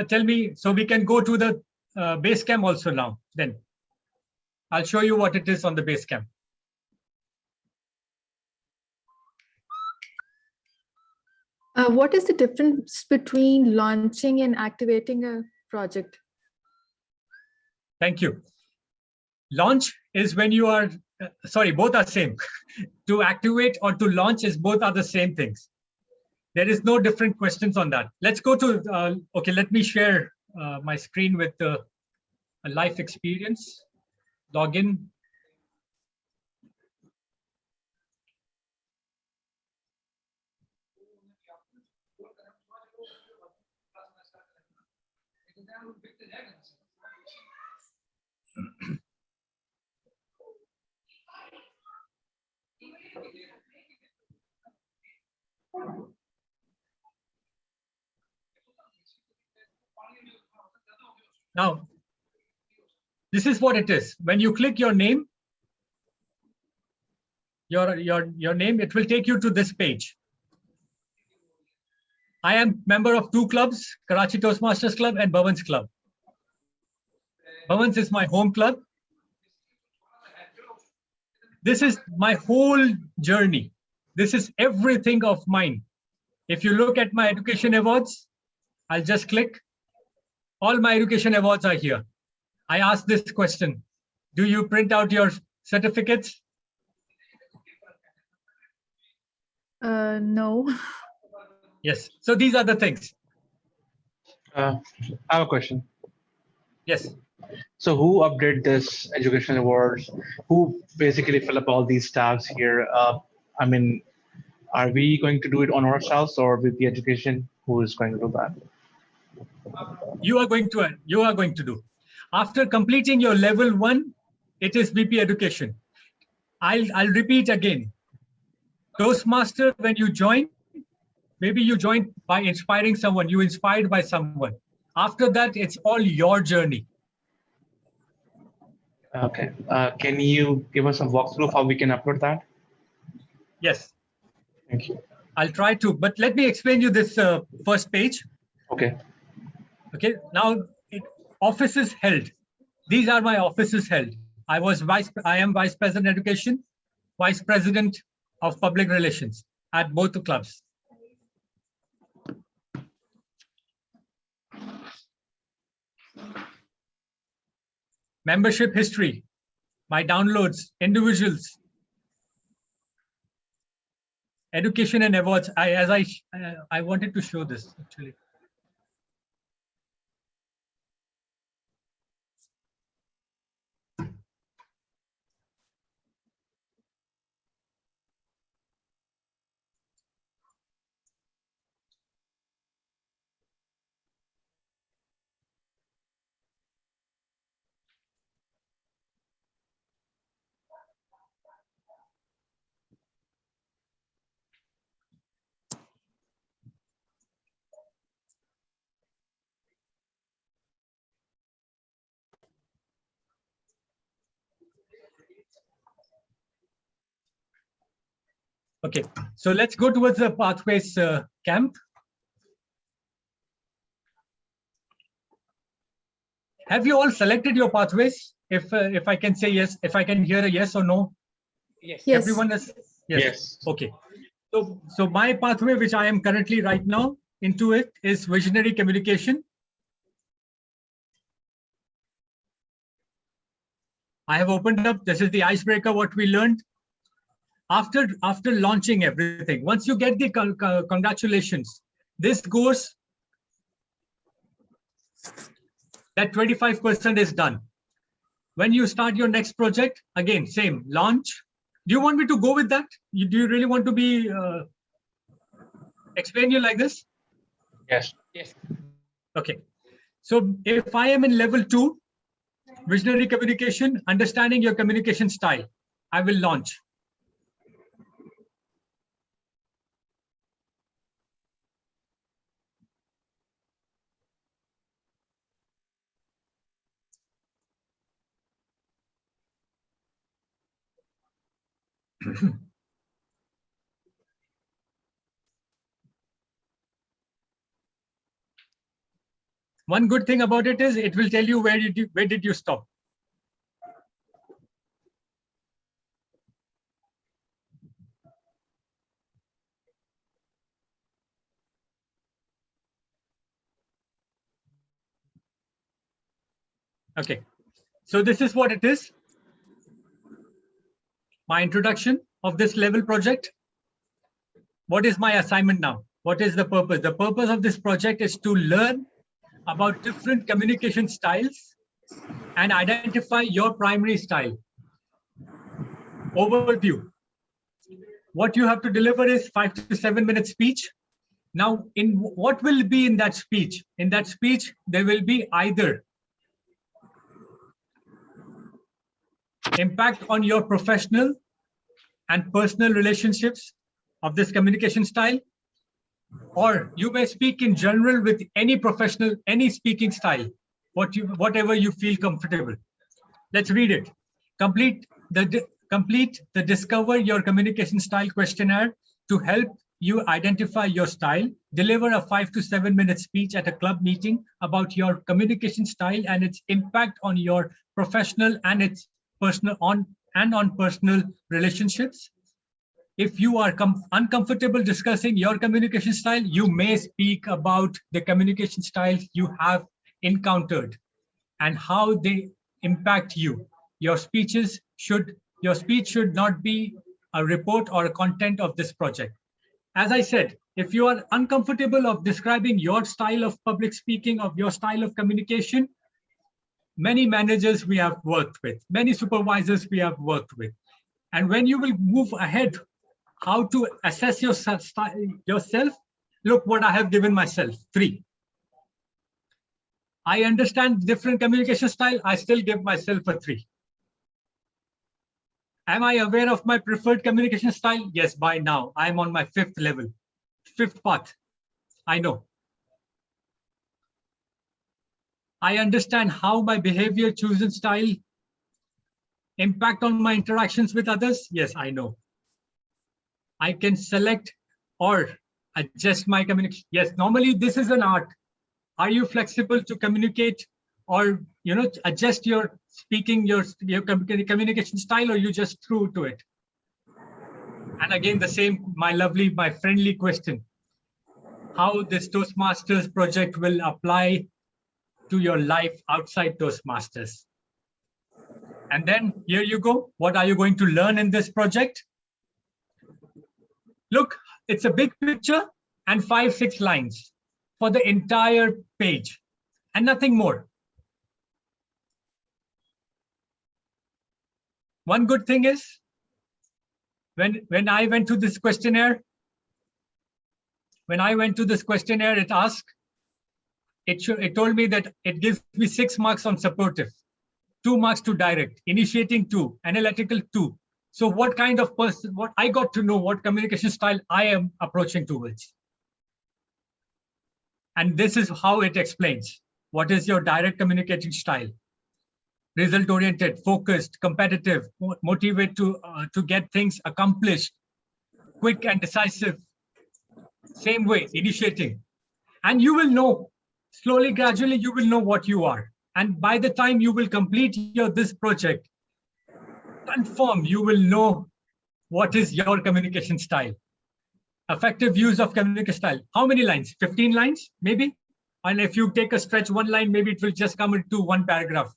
tell me, so we can go to the Basecamp also now. Then I'll show you what it is on the Basecamp. What is the difference between launching and activating a project? Thank you. Launch is when you are, sorry, both are same. To activate or to launch is both are the same things. There is no different questions on that. Let's go to, okay, let me share my screen with a life experience. Login. Now, this is what it is. When you click your name, your name, it will take you to this page. I am member of 2 clubs, Karachi Toastmasters Club and Bhavan's Club. Bhavan's is my home club. This is my whole journey. This is everything of mine. If you look at my education awards, I'll just click. All my education awards are here. I ask this question. Do you print out your certificates? No. Yes. So these are the things. I have a question. Yes. So who update this education awards? Who basically fill up all these tabs here? I mean, are we going to do it on ourselves or with the education? Who is going to do that? You are going to do. After completing your level 1, it is BP education. I'll repeat again. Toastmaster, when you join, maybe you joined by inspiring someone, you inspired by someone. After that, it's all your journey. Okay. Can you give us a walkthrough of how we can upload that? Yes. Thank you. I'll try to, but let me explain you this first page. Okay. Okay. Now, offices held. These are my offices held. I am Vice President Education, Vice President of Public Relations at both the clubs. Membership history, my downloads, individuals, education and awards. I wanted to show this actually. Okay, so let's go towards the pathways camp. Have you all selected your pathways? If I can say yes, if I can hear a yes or no. Yes. Everyone is yes. Yes. Okay. So my pathway, which I am currently right now into it, is visionary communication. I have opened up. This is the icebreaker, what we learned. After launching everything, once you get the congratulations, this goes, that 25% is done. When you start your next project, again, same, launch. Do you want me to go with that? Do you really want to be, explain you like this? Yes. Okay. So if I am in level 2, visionary communication, understanding your communication style, I will launch. One good thing about it is it will tell you where did you stop. Okay, so this is what it is. My introduction of this level project. What is my assignment now? What is the purpose? The purpose of this project is to learn about different communication styles and identify your primary style. Overview. What you have to deliver is 5 to 7 minute speech. Now, what will be in that speech? In that speech, there will be either impact on your professional and personal relationships of this communication style, or you may speak in general with any professional, any speaking style, whatever you feel comfortable. Let's read it. Complete the Discover Your Communication Style questionnaire to help you identify your style. Deliver a 5 to 7 minute speech at a club meeting about your communication style and its impact on your professional and its personal on personal relationships. If you are uncomfortable discussing your communication style, you may speak about the communication styles you have encountered and how they impact you. Your speech should not be a report or a content of this project. As I said, if you are uncomfortable of describing your style of public speaking, of your style of communication, many managers we have worked with, many supervisors we have worked with. And when you will move ahead, how to assess yourself, look what I have given myself, 3. I understand different communication style, I still give myself a 3. Am I aware of my preferred communication style? Yes, by now, I'm on my 5th level, 5th path, I know. I understand how my behavior, chosen style, impact on my interactions with others. Yes, I know. I can select or adjust my communication. Yes, normally this is an art. Are you flexible to communicate or adjust your speaking, your communication style, or you just threw to it? And again, the same, my friendly question. How this Toastmasters project will apply to your life outside Toastmasters. And then here you go. What are you going to learn in this project? Look, it's a big picture and 5-6 lines for the entire page and nothing more. One good thing is when I went to this questionnaire, it asked, it told me that it gives me 6 marks on supportive, 2 marks to direct, initiating 2, analytical 2. So what kind of person, what I got to know what communication style I am approaching towards. And this is how it explains. What is your direct communicating style? Result-oriented, focused, competitive, motivate to get things accomplished, quick and decisive. Same way, initiating. And you will know, slowly, gradually, you will know what you are. And by the time you will complete this project, confirm you will know what is your communication style. Effective use of communication style. How many lines? 15 lines, maybe? And if you take a stretch 1 line, maybe it will just come into 1 paragraph.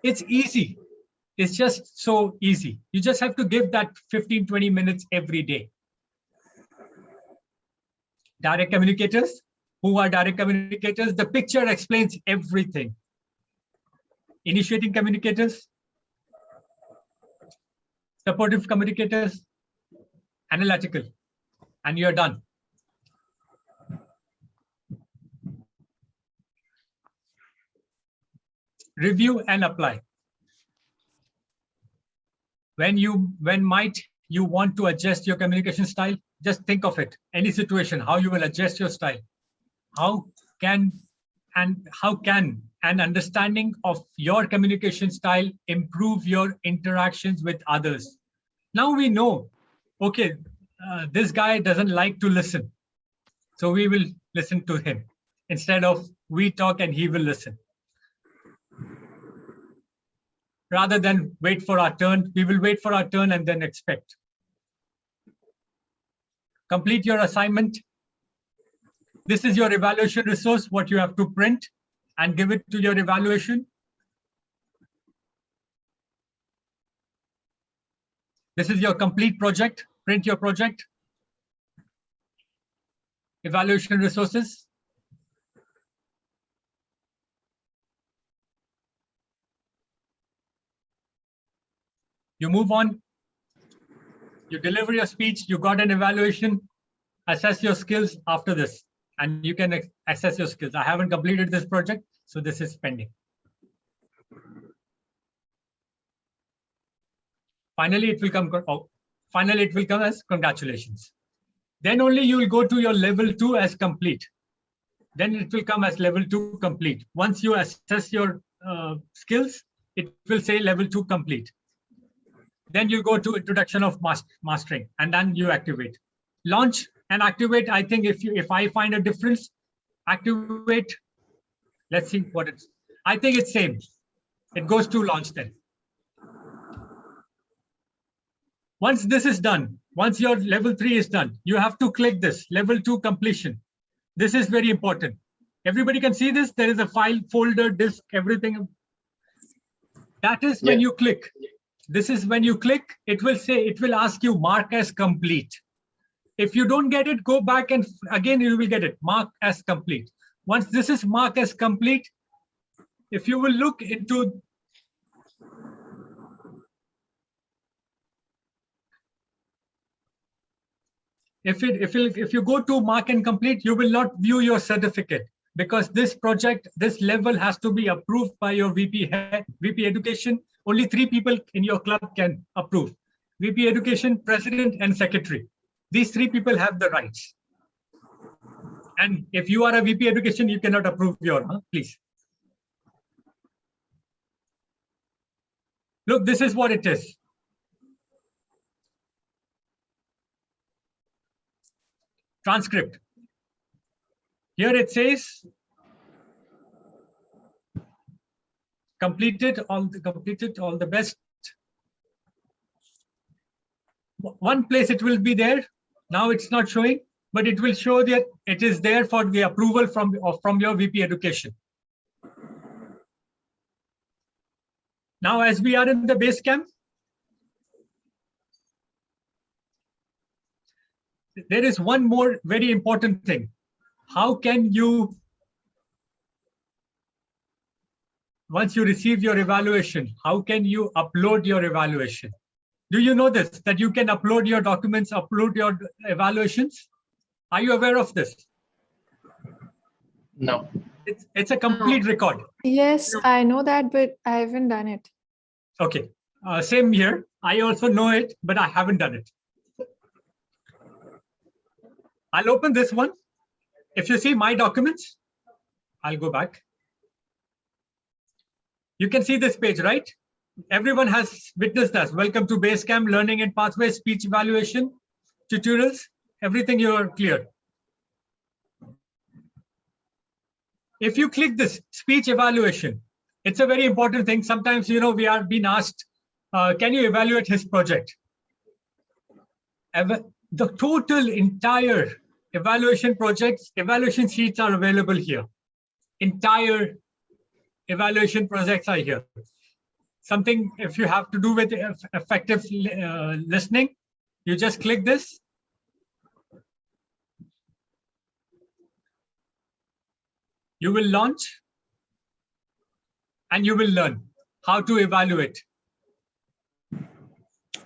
It's easy. is just so easy. You just have to give that 15-20 minutes every day. Direct communicators. Who are direct communicators? The picture explains everything. Initiating communicators, supportive communicators, analytical, and you're done. Review and apply. When might you want to adjust your communication style? Just think of it. Any situation, how you will adjust your style. How can an understanding of your communication style improve your interactions with others? Now we know, okay, this guy doesn't like to listen. So we will listen to him instead of we talk and he will listen. Rather than wait for our turn, we will wait for our turn and then expect. Complete your assignment. This is your evaluation resource, what you have to print and give it to your evaluation. This is your complete project. Print your project. Evaluation resources. You move on. You deliver your speech. You got an evaluation. Assess your skills after this. And you can assess your skills. I haven't completed this project, so this is pending. Finally, it will come. Finally, it will come as congratulations. Then only you will go to your level 2 as complete. Then it will come as level 2 complete. Once you assess your skills, it will say level 2 complete. Then you go to introduction of mastering, and then you activate. Launch and activate. I think if I find a difference, activate. Let's see what it's. I think it's same. It goes to launch then. Once this is done, once your level 3 is done, you have to click this level 2 completion. This is very important. Everybody can see this. There is a file, folder, disk, everything. That is when you click. This is when you click, it will say, it will ask you mark as complete. If you don't get it, go back and again, you will get it, mark as complete. Once this is marked as complete, if you will look into, if you go to mark and complete, you will not view your certificate because this project, this level has to be approved by your VP Education. Only 3 people in your club can approve. VP Education, President, and Secretary. These 3 people have the rights. And if you are a VP Education, you cannot approve your, please. Look, this is what it is. Transcript. Here it says, completed all the best. One place it will be there. Now it's not showing, but it will show that it is there for the approval from your VP Education. Now, as we are in the base camp, there is one more very important thing. How can you, once you receive your evaluation, how can you upload your evaluation? Do you know this, that you can upload your documents, upload your evaluations? Are you aware of this? No. It's a complete record. Yes, I know that, but I haven't done it. Okay, same here. I also know it, but I haven't done it. I'll open this one. If you see my documents, I'll go back. You can see this page, right? Everyone has witnessed us. Welcome to Basecamp, Learning and Pathways, Speech Evaluation, Tutorials, everything you're clear. If you click this speech evaluation, it's a very important thing. Sometimes, you know, we are being asked, can you evaluate his project? The total entire evaluation projects, evaluation sheets are available here. Entire evaluation projects are here. something, if you have to do with effective listening, you just click this. You will launch and you will learn how to evaluate.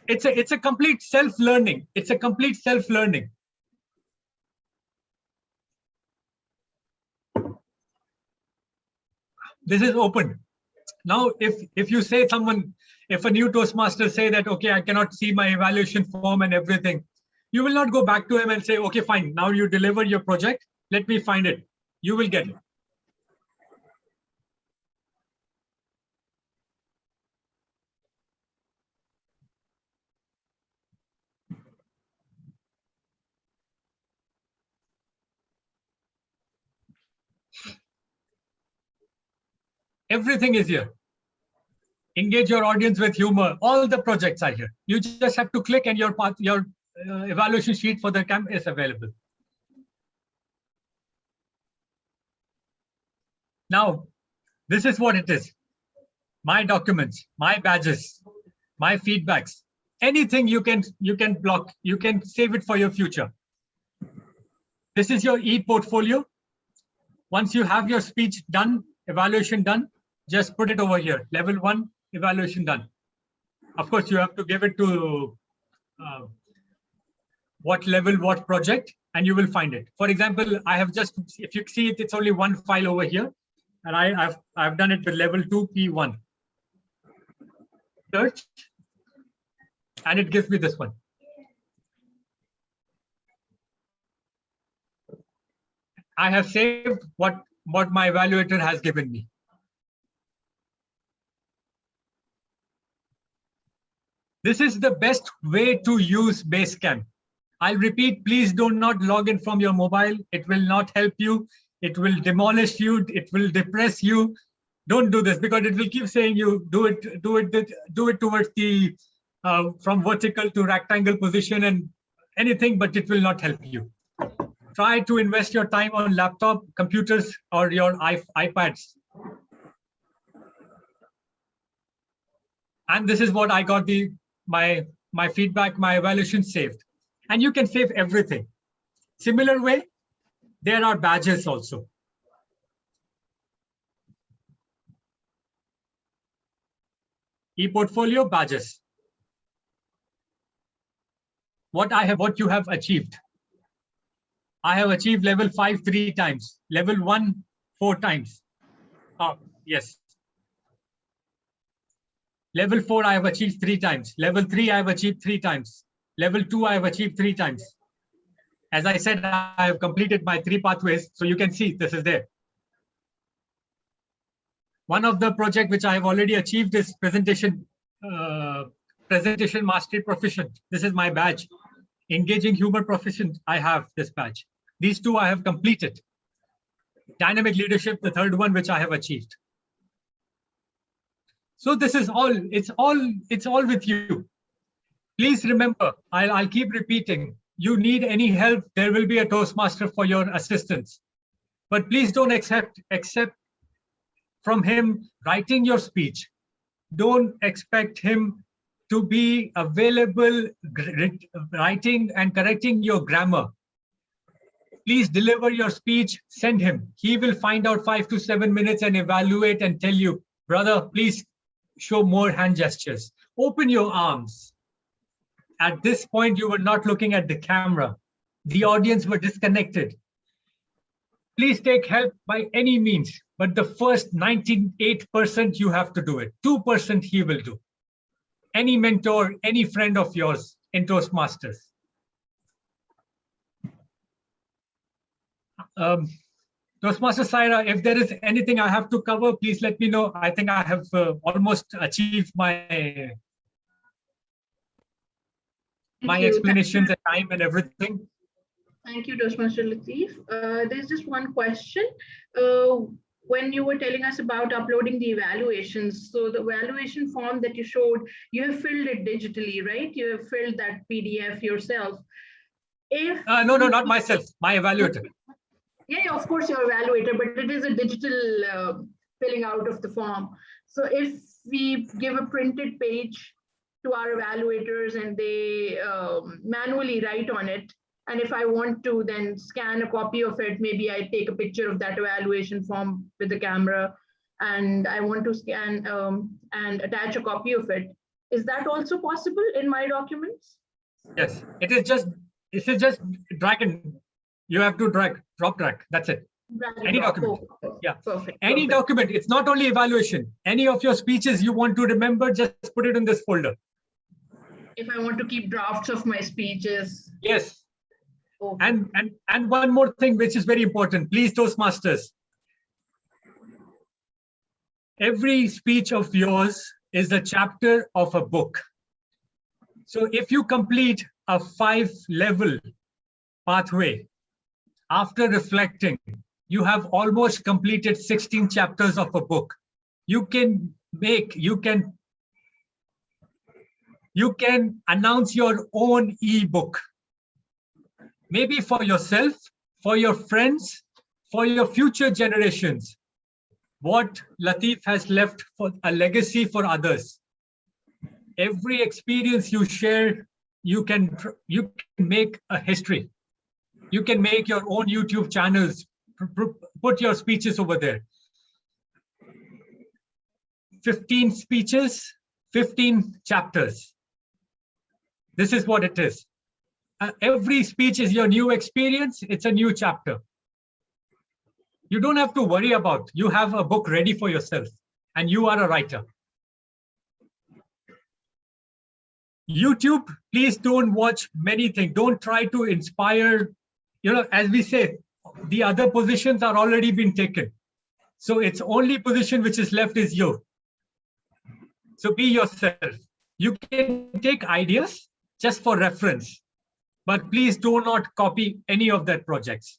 It's a complete self-learning. It's a complete self-learning. This is open. Now, if you say if a new Toastmaster say that, okay, I cannot see my evaluation form and everything, you will not go back to him and say, okay, fine, now you deliver your project, let me find it. You will get it. Everything is here. Engage your audience with humor. All the projects are here. You just have to click and your evaluation sheet for the camp is available. Now, this is what it is. My documents, my badges, my feedbacks, anything you can block, you can save it for your future. This is your e-portfolio. Once you have your speech done, evaluation done, just put it over here. Level 1, evaluation done. Of course, you have to give it to what level, what project, and you will find it. For example, I have just, if you see it, it's only one file over here. And I've done it with level 2 P1. Search, and it gives me this one. I have saved what my evaluator has given me. This is the best way to use Basecamp. I'll repeat, please do not log in from your mobile. It will not help you. It will demolish you. It will depress you. Don't do this because it will keep saying you do it towards the from vertical to rectangle position and anything, but it will not help you. Try to invest your time on laptop, computers, or your iPads. And this is what I got my feedback, my evaluation saved. And you can save everything. Similar way, there are badges also. E-portfolio badges. What you have achieved. I have achieved level 5 3 times, level 1 4 times. Yes. Level 4 I have achieved 3 times. Level 3 I have achieved 3 times. Level 2 I have achieved 3 times. As I said, I have completed my 3 pathways, so you can see this is there. One of the project which I have already achieved is presentation mastery proficient. This is my badge. Engaging humor proficient, I have this badge. These 2 I have completed. Dynamic leadership, the 3rd one which I have achieved. So this is all, it's all with you. Please remember, I'll keep repeating, you need any help, there will be a Toastmaster for your assistance. But please don't accept from him writing your speech. Don't expect him to be available writing and correcting your grammar. Please deliver your speech, send him. He will find out 5 to 7 minutes and evaluate and tell you, brother, please show more hand gestures. Open your arms. At this point, you were not looking at the camera. The audience were disconnected. Please take help by any means, but the first 98% you have to do it. 2% he will do. Any mentor, any friend of yours in Toastmasters. Toastmaster Saira, if there is anything I have to cover, please let me know. I think I have almost achieved my explanations and time and everything. Thank you, Toastmaster Latif. There's just one question. When you were telling us about uploading the evaluations, so the evaluation form that you showed, you have filled it digitally, right? You have filled that PDF yourself. No, not myself, my evaluator. Yeah, of course, your evaluator, but it is a digital filling out of the form. So if we give a printed page to our evaluators and they manually write on it, and if I want to then scan a copy of it, maybe I take a picture of that evaluation form with the camera, and I want to scan and attach a copy of it. Is that also possible in my documents? Yes, it is just drag and you have to drop drag. That's it. Any document. Yeah. Perfect. Any document. It's not only evaluation. Any of your speeches you want to remember, just put it in this folder. If I want to keep drafts of my speeches. Yes. Okay. And one more thing which is very important. Please, Toastmasters. Every speech of yours is a chapter of a book. So if you complete a 5-level pathway, after reflecting, you have almost completed 16 chapters of a book. You can announce your own ebook. Maybe for yourself, for your friends, for your future generations. What Latif has left for a legacy for others. Every experience you share, you can make a history. You can make your own YouTube channels, put your speeches over there. 15 speeches, 15 chapters. This is what it is. Every speech is your new experience. It's a new chapter. You don't have to worry about, you have a book ready for yourself and you are a writer. YouTube, please don't watch many things. Don't try to inspire, as we say, the other positions are already been taken. So it's only position which is left is you. So be yourself. You can take ideas just for reference, but please do not copy any of their projects.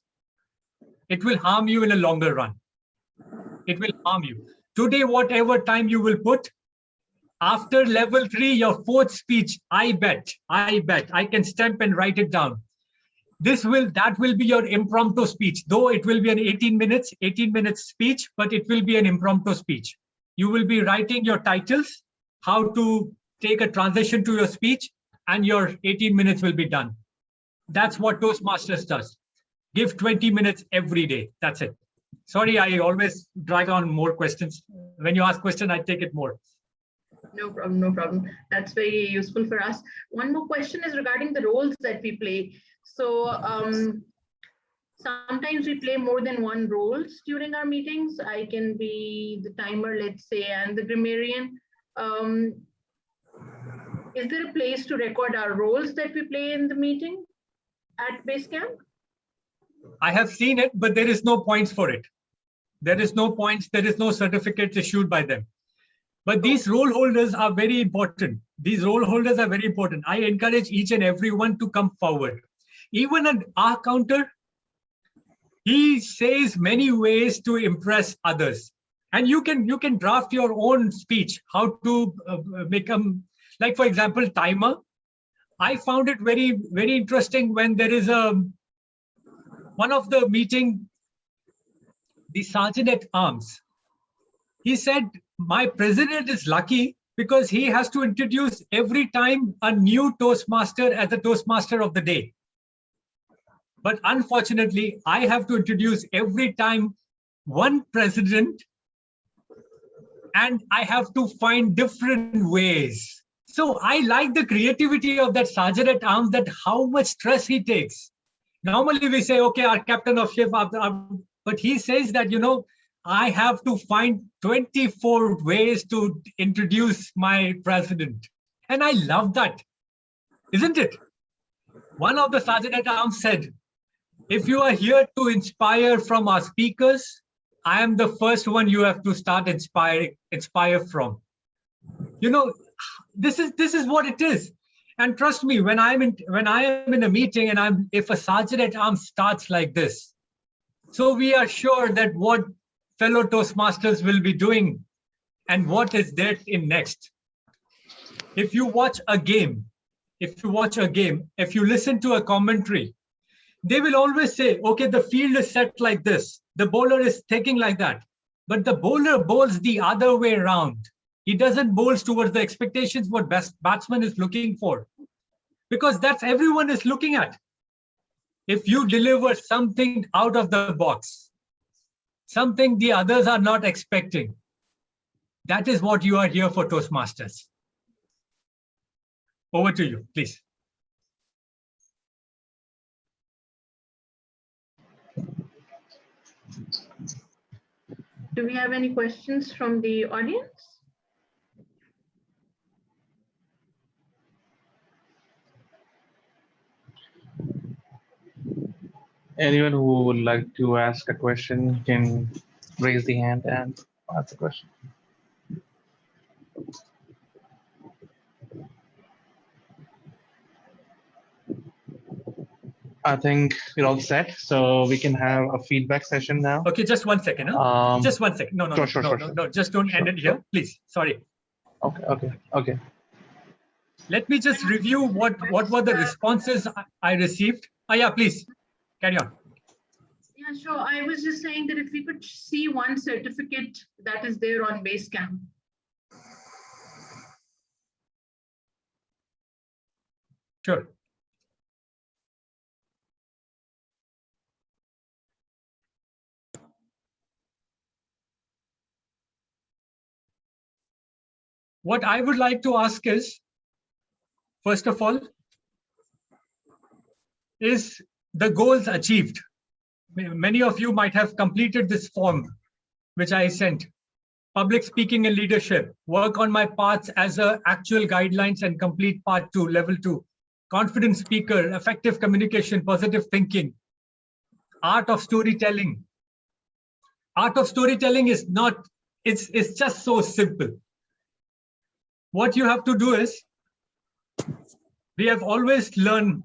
It will harm you in a longer run. It will harm you. Today, whatever time you will put, after level 3, your 4th speech, I bet, I can stamp and write it down. That will be your impromptu speech, though it will be an 18 minutes speech, but it will be an impromptu speech. You will be writing your titles, how to take a transition to your speech, and your 18 minutes will be done. That's what Toastmasters does. Give 20 minutes every day. That's it. Sorry, I always drag on more questions. When you ask question, I take it more. No problem, no problem. That's very useful for us. One more question is regarding the roles that we play. So sometimes we play more than one roles during our meetings. I can be the timer, let's say, and the grammarian. Is there a place to record our roles that we play in the meeting at Basecamp? I have seen it, but there is no points for it. There is no points. There is no certificates issued by them. But these role holders are very important. These role holders are very important. I encourage each and everyone to come forward. Even an R counter, he says many ways to impress others. And you can draft your own speech, how to become, like for example, timer. I found it very, very interesting when there is one of the meeting, the Sergeant at Arms. He said, my president is lucky because he has to introduce every time a new Toastmaster as a Toastmaster of the day. But unfortunately, I have to introduce every time one president, and I have to find different ways. So I like the creativity of that Sergeant at Arms, that how much stress he takes. Normally we say, okay, our captain of ship, but he says that, I have to find 24 ways to introduce my president. And I love that, isn't it? One of the Sergeant at Arms said, if you are here to inspire from our speakers, I am the first one you have to start inspire from. This is what it is. And trust me, when I am in a meeting and if a Sergeant at Arms starts like this, so we are sure that what fellow Toastmasters will be doing and what is there in next. If you watch a game, if you listen to a commentary, they will always say, okay, the field is set like this. The bowler is taking like that. But the bowler bowls the other way around. He doesn't bowl towards the expectations what batsman is looking for, because that's everyone is looking at. If you deliver something out of the box, something the others are not expecting, that is what you are here for, Toastmasters. Over to you, please. Do we have any questions from the audience? Anyone who would like to ask a question can raise the hand and ask the question. I think we're all set, so we can have a feedback session now. Okay, just 1 second. Huh? Just 1 second. No, no, just don't end it here, please. Sorry. Okay. Let me just review what were the responses I received. Yeah, please carry on. Yeah, sure. I was just saying that if we could see one certificate that is there on Basecamp. Sure. What I would like to ask is, first of all, is the goals achieved? Many of you might have completed this form, which I sent. Public speaking and leadership, work on my paths as a actual guidelines and complete part 2, level 2. Confident speaker, effective communication, positive thinking, art of storytelling. Art of storytelling is not, it's just so simple. What you have to do is, we have always learned,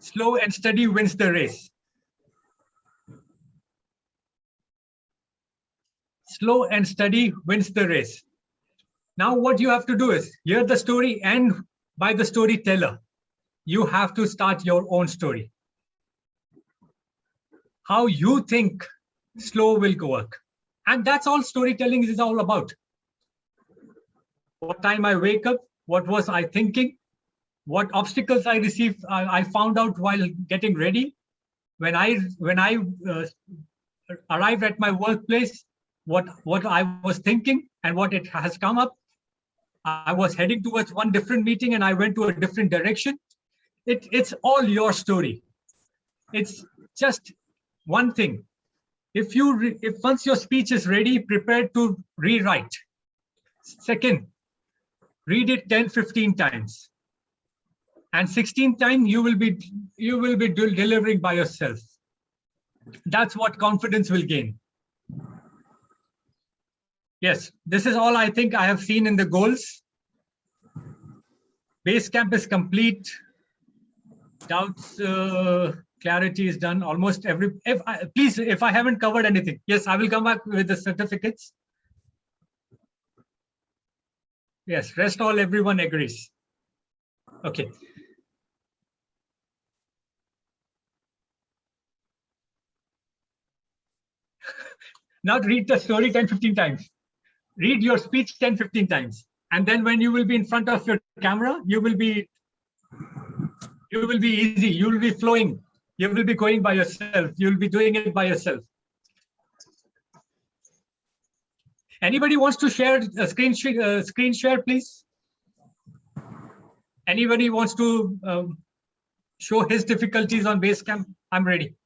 slow and steady wins the race. Slow and steady wins the race. Now what you have to do is hear the story, and by the storyteller, you have to start your own story. How you think slow will work. And that's all storytelling is all about. What time I wake up, what was I thinking, what obstacles I received, I found out while getting ready. When I arrived at my workplace, what I was thinking and what it has come up. I was heading towards one different meeting and I went to a different direction. It's all your story. It's just one thing. If once your speech is ready, prepare to rewrite. Second, read it 10-15 times. And 16th time, you will be delivering by yourself. That's what confidence will gain. Yes, this is all I think I have seen in the goals. Basecamp is complete. Doubts, clarity is done. Almost please, if I haven't covered anything, yes, I will come back with the certificates. Yes, rest all everyone agrees. Okay. Now read the story 10-15 times. Read your speech 10-15 times. And then when you will be in front of your camera, you will be easy. You will be flowing. You will be going by yourself. You will be doing it by yourself. Anybody wants to share a screen share, please? Anybody wants to show his difficulties on Basecamp? I'm ready.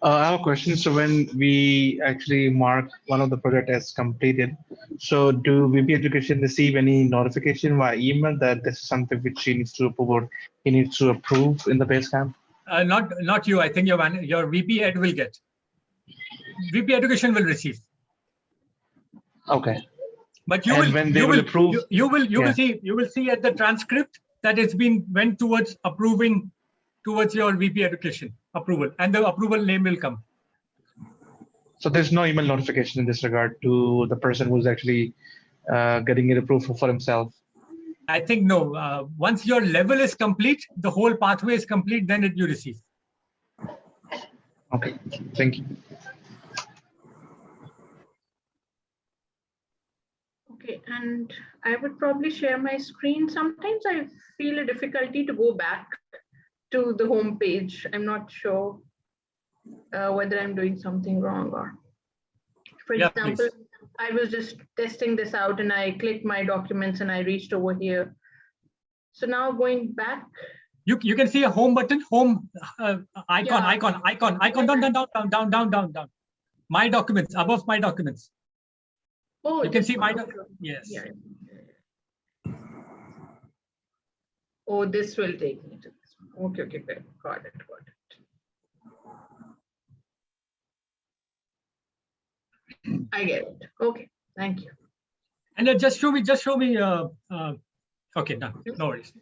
I have a question. So when we actually mark one of the project as completed, so do VP Education receive any notification via email that this is something which he needs to approve or he needs to approve in the Basecamp? Not you. I think your VP Ed will get. VP Education will receive. Okay. But you will see at the transcript that it's been went towards approving towards your VP Education approval, and the approval name will come. So there's no email notification in this regard to the person who's actually getting it approved for himself? I think no. Once your level is complete, the whole pathway is complete, then you receive. Okay, thank you. Okay, and I would probably share my screen. Sometimes I feel a difficulty to go back to the home page. I'm not sure whether I'm doing something wrong or, for example, please. I was just testing this out and I clicked my documents and I reached over here. So now going back. You can see a home button, home icon, down. My documents, above my documents. Oh, you can see my yes. Yeah. Oh, this will take me to this one. Okay, good. Got it. I get it. Okay, thank you. And then just show me. Okay, done. No worries.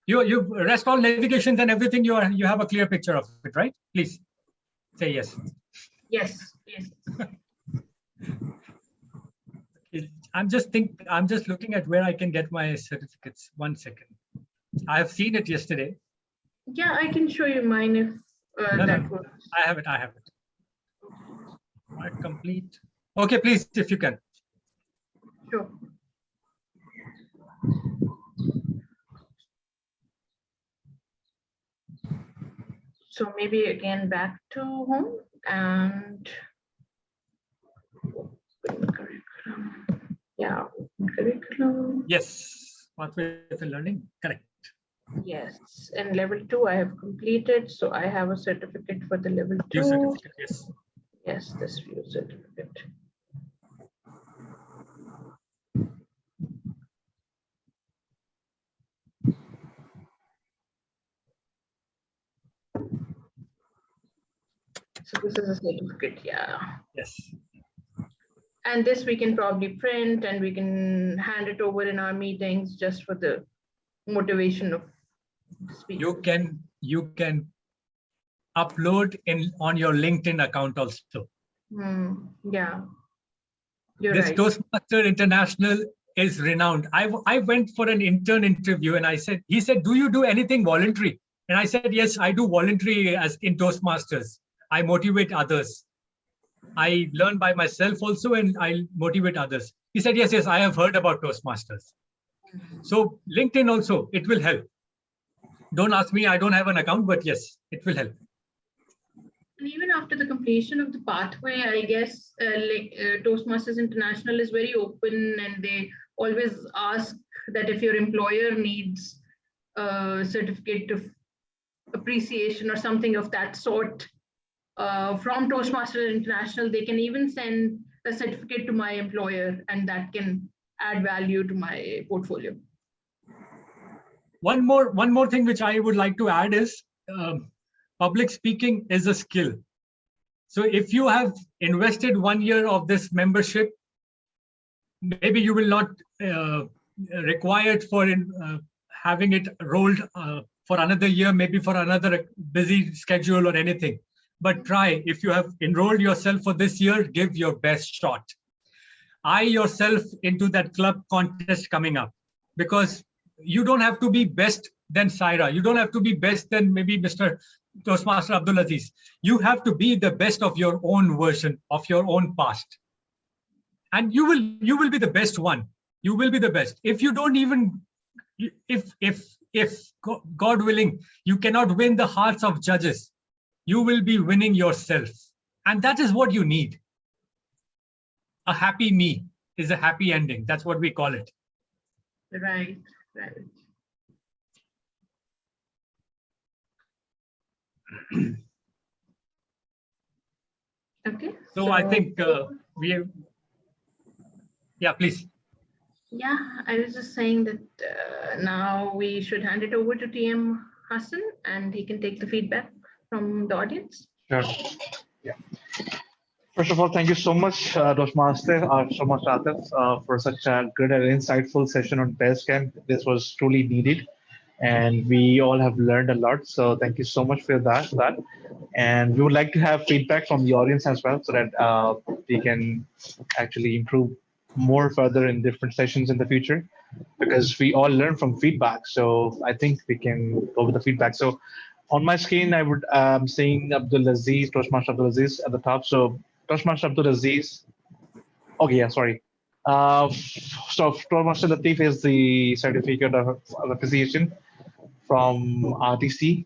You rest all navigations and everything. You have a clear picture of it, right? Please say yes. Yes. I'm just looking at where I can get my certificates. 1 second. I have seen it yesterday. Yeah, I can show you mine if that works. I have it. Right, complete. Okay, please, if you can. Sure. So maybe again back to home and curriculum. Yeah, curriculum. Yes, pathway to learning. Correct. Yes, and level 2 I have completed, so I have a certificate for the level 2. View certificate, yes. Yes, this view certificate. So this is a certificate, yeah. Yes. And this we can probably print and we can hand it over in our meetings just for the motivation of speaking. You can upload on your LinkedIn account also. Yeah. You're This right. Toastmaster International is renowned. I went for an intern interview and he said, do you do anything voluntary? And I said, yes, I do voluntary as in Toastmasters. I motivate others. I learn by myself also and I motivate others. He said, yes, I have heard about Toastmasters. So LinkedIn also, it will help. Don't ask me, I don't have an account, but yes, it will help. And even after the completion of the pathway, I guess Toastmasters International is very open and they always ask that if your employer needs a certificate of appreciation or something of that sort from Toastmasters International, they can even send a certificate to my employer and that can add value to my portfolio. One more thing which I would like to add is public speaking is a skill. So if you have invested 1 year of this membership, maybe you will not require it for having it rolled for another year, maybe for another busy schedule or anything. But try, if you have enrolled yourself for this year, give your best shot. Eye yourself into that club contest coming up, because you don't have to be best than Saira. You don't have to be best than maybe Mr. Toastmaster Abdul Aziz. You have to be the best of your own version, of your own past. And you will be the best one. You will be the best. If you don't even, if God willing, you cannot win the hearts of judges, you will be winning yourself. And that is what you need. A happy me is a happy ending. That's what we call it. Right. Okay. So I think yeah, please. Yeah, I was just saying that now we should hand it over to TM Hassan and he can take the feedback from the audience. Sure. Yeah. First of all, thank you so much, Toastmaster, so much, Atif, for such a good and insightful session on BASECAMP. This was truly needed, and we all have learned a lot. So thank you so much for that. And we would like to have feedback from the audience as well, so that we can actually improve more further in different sessions in the future, because we all learn from feedback. So I think we can go with the feedback. So on my screen, I would saying Abdul Aziz, Toastmaster Abdul Aziz at the top. So Toastmaster Abdul Aziz. Okay, yeah, sorry. So Toastmaster Latif is the certificate of appreciation from RTC.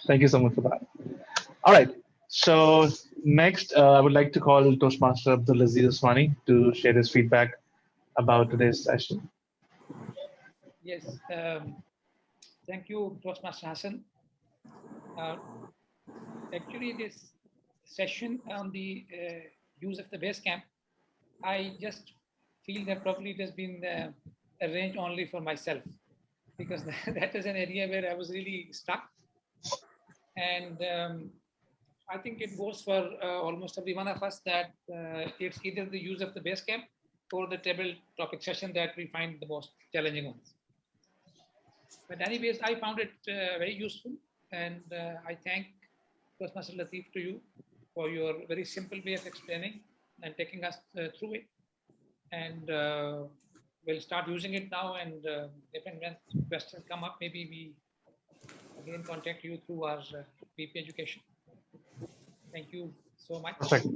Thank you so much for that. All right. So next, I would like to call Toastmaster Abdul Aziz Usmani to share his feedback about today's session. Yes. Thank you, Toastmaster Hassan. Actually, this session on the use of the Basecamp, I just feel that probably it has been arranged only for myself, because that is an area where I was really stuck. And I think it goes for almost every one of us that it's either the use of the Basecamp or the table topic session that we find the most challenging ones. But anyways, I found it very useful, and I thank Toastmaster Latif to you for your very simple way of explaining and taking us through it. And we'll start using it now, and if and when questions come up, maybe we again contact you through our VP Education. Thank you so much. Perfect.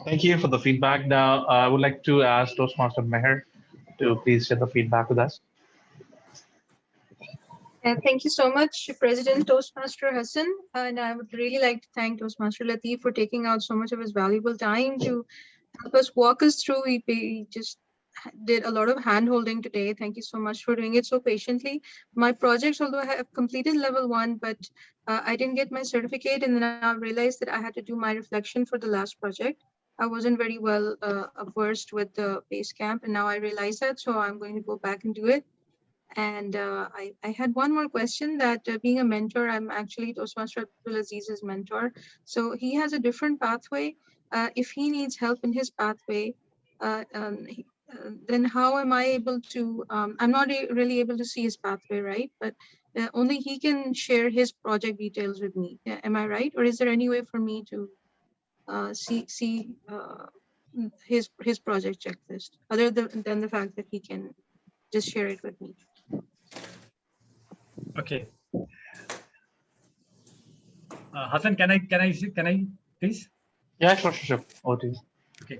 Thank you for the feedback. Now, I would like to ask Toastmaster Meher to please share the feedback with us. Thank you so much, President Toastmaster Hassan. And I would really like to thank Toastmaster Latif for taking out so much of his valuable time to help us walk us through. He just did a lot of hand-holding today. Thank you so much for doing it so patiently. My projects, although I have completed level 1, but I didn't get my certificate, and then I realized that I had to do my reflection for the last project. I wasn't very well versed with the Basecamp, and now I realize that, so I'm going to go back and do it. And I had one more question, that being a mentor, I'm actually Toastmaster Abdul Aziz's mentor. So he has a different pathway. If he needs help in his pathway, then how am I able to, I'm not really able to see his pathway, right? But only he can share his project details with me. Am I right? Or is there any way for me to see his project checklist, other than the fact that he can just share it with me? Okay. Hassan, can I please? Yeah, sure. Okay. Okay.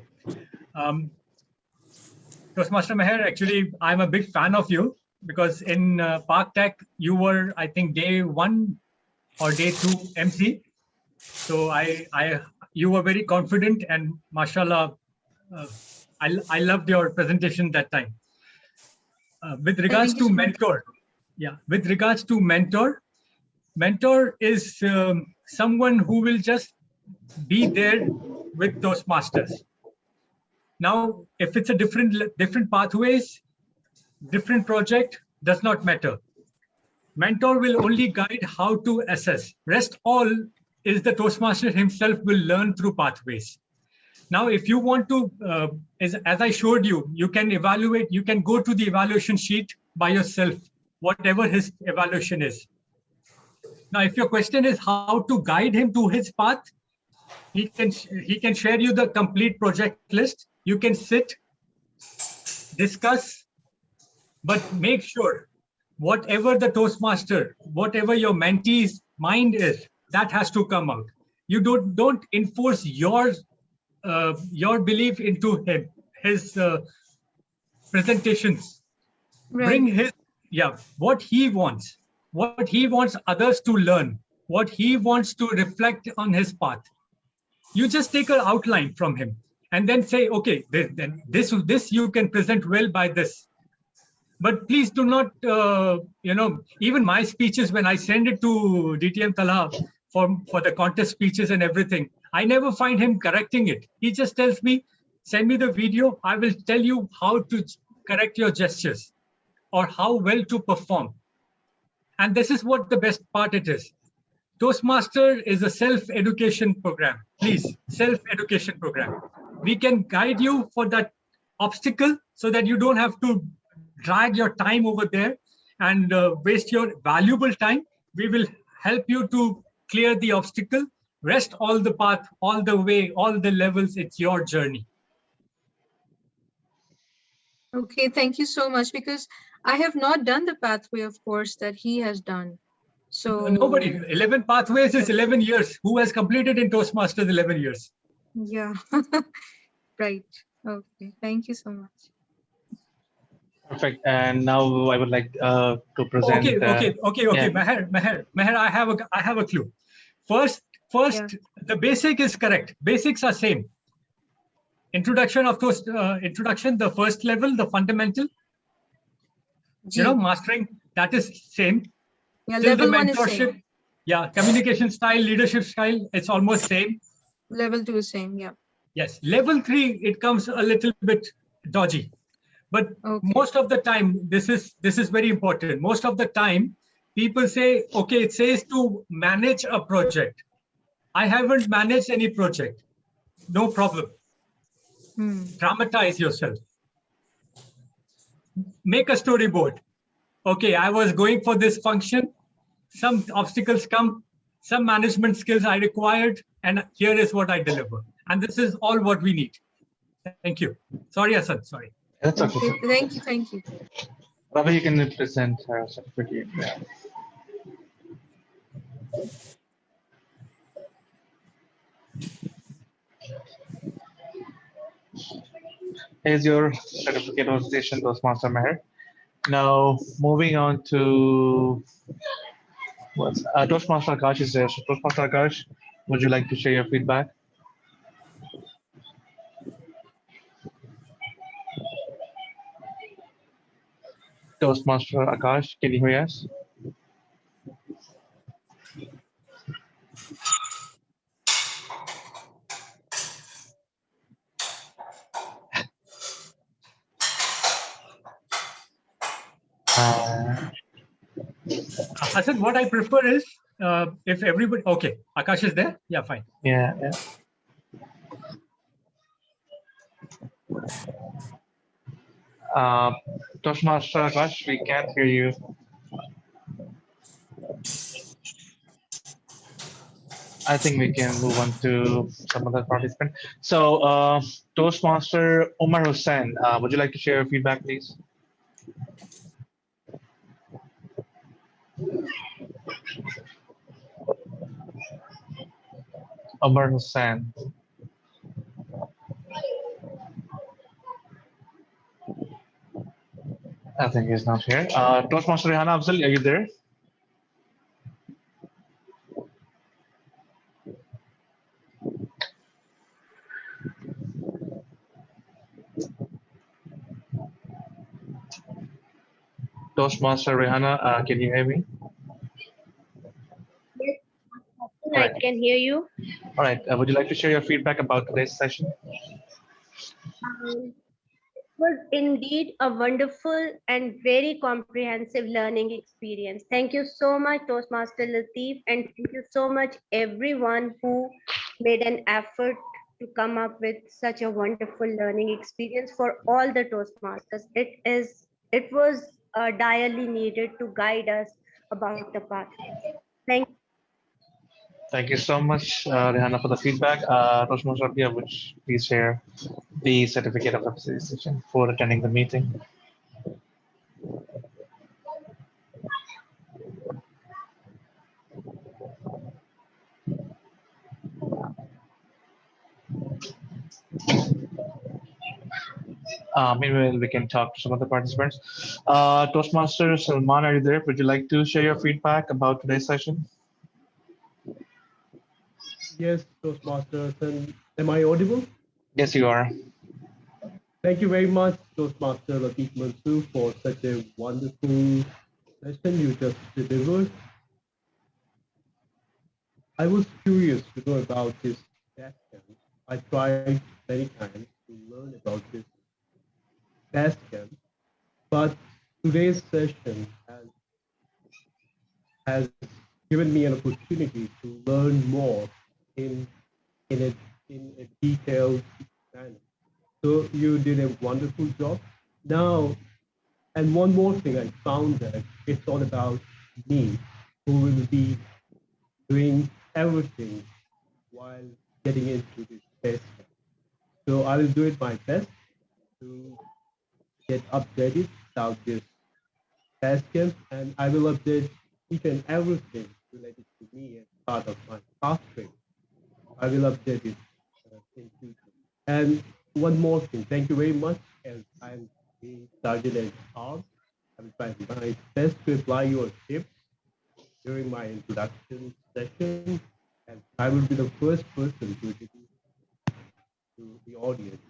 Toastmaster Meher, actually, I'm a big fan of you, because in Park Tech, you were, I think, day 1 or day 2 MC. So you were very confident, and mashallah, I loved your presentation that time. With regards to mentor, with regards to mentor is someone who will just be there with Toastmasters. Now, if it's a different pathways, different project, does not matter. Mentor will only guide how to assess. Rest all is the Toastmaster himself will learn through pathways. Now, if you want to, as I showed you, you can evaluate, you can go to the evaluation sheet by yourself, whatever his evaluation is. Now, if your question is how to guide him to his path, he can share you the complete project list. You can sit, discuss, but make sure whatever the Toastmaster, whatever your mentee's mind is, that has to come out. You don't enforce your belief into his presentations. Right. Bring what he wants others to learn, what he wants to reflect on his path. You just take an outline from him and then say, okay, then this you can present well by this. But please do not, even my speeches, when I send it to DTM Talha for the contest speeches and everything, I never find him correcting it. He just tells me, send me the video. I will tell you how to correct your gestures or how well to perform. And this is what the best part it is. Toastmaster is a self-education program. Please, self-education program. We can guide you for that obstacle so that you don't have to drag your time over there and waste your valuable time. We will help you to clear the obstacle. Rest all the path, all the way, all the levels. It's your journey. Okay, thank you so much, because I have not done the pathway, of course, that he has done. So Nobody. 11 pathways is 11 years. Who has completed in Toastmasters 11 years? yeah, right. Okay, thank you so much. Perfect. And now I would like to present. Okay. Yeah. Meher, I have a clue. First, Yeah. the basic is correct. Basics are same. Introduction, of course, introduction, the first level, the fundamental. Mastering, that is same. Yeah, Till the level 1 is mentorship, same. yeah, communication style, leadership style, it's almost same. Level 2 is same, yeah. Yes, level 3, it comes a little bit dodgy. But most of the time, this is very important. Most of the time, people say, okay, it says to manage a project. I haven't managed any project. No problem. Dramatize yourself. Make a storyboard. Okay, I was going for this function. Some obstacles come, some management skills I required, and here is what I deliver. And this is all what we need. Thank you. Sorry, Hassan, sorry. That's okay. Thank you. Ravi, you can present her certificate. Here's your certificate of station Toastmaster Meher. Now, moving on to what's Toastmaster Akash is there. So Toastmaster Akash, would you like to share your feedback? Toastmaster Akash, can you hear us? Hassan, what I prefer is if everybody, okay, Akash is there? Yeah, fine. Yeah. Toastmaster Akash, we can't hear you. I think we can move on to some other participant. So, Toastmaster Omar Hussain, would you like to share your feedback, please? Omar Hussain. I think he's not here. Toastmaster Rihanna Afzal, are you there? Toastmaster Rihanna, can you hear me? Yes, I can hear you. All right. Would you like to share your feedback about today's session? It was indeed a wonderful and very comprehensive learning experience. Thank you so much, Toastmaster Lateef, and thank you so much, everyone who made an effort to come up with such a wonderful learning experience for all the Toastmasters. It was direly needed to guide us about the path. Thank you so much, Rihanna, for the feedback. Toastmaster Rabia, would you please share the certificate of appreciation for attending the meeting? Meanwhile, we can talk to some other participants. Toastmaster Salman, are you there? Would you like to share your feedback about today's session? Yes, Toastmasters. And am I audible? Yes, you are. Thank you very much, Toastmaster Lateef Mansoor, for such a wonderful session you just delivered. I was curious to know about this BASECAMP. I tried many times to learn about this BASECAMP, but today's session has given me an opportunity to learn more in a detailed manner. So you did a wonderful job. Now, and one more thing, I found that it's all about me, who will be doing everything while getting into this test. So I will do it my best to get updated about this BASECAMP, and I will update each and everything related to me as part of my past training. I will update it in future. And one more thing, thank you very much. As I'm being started as hard, I will try my best to apply your tips during my introduction session, and I will be the first person to introduce to the audience.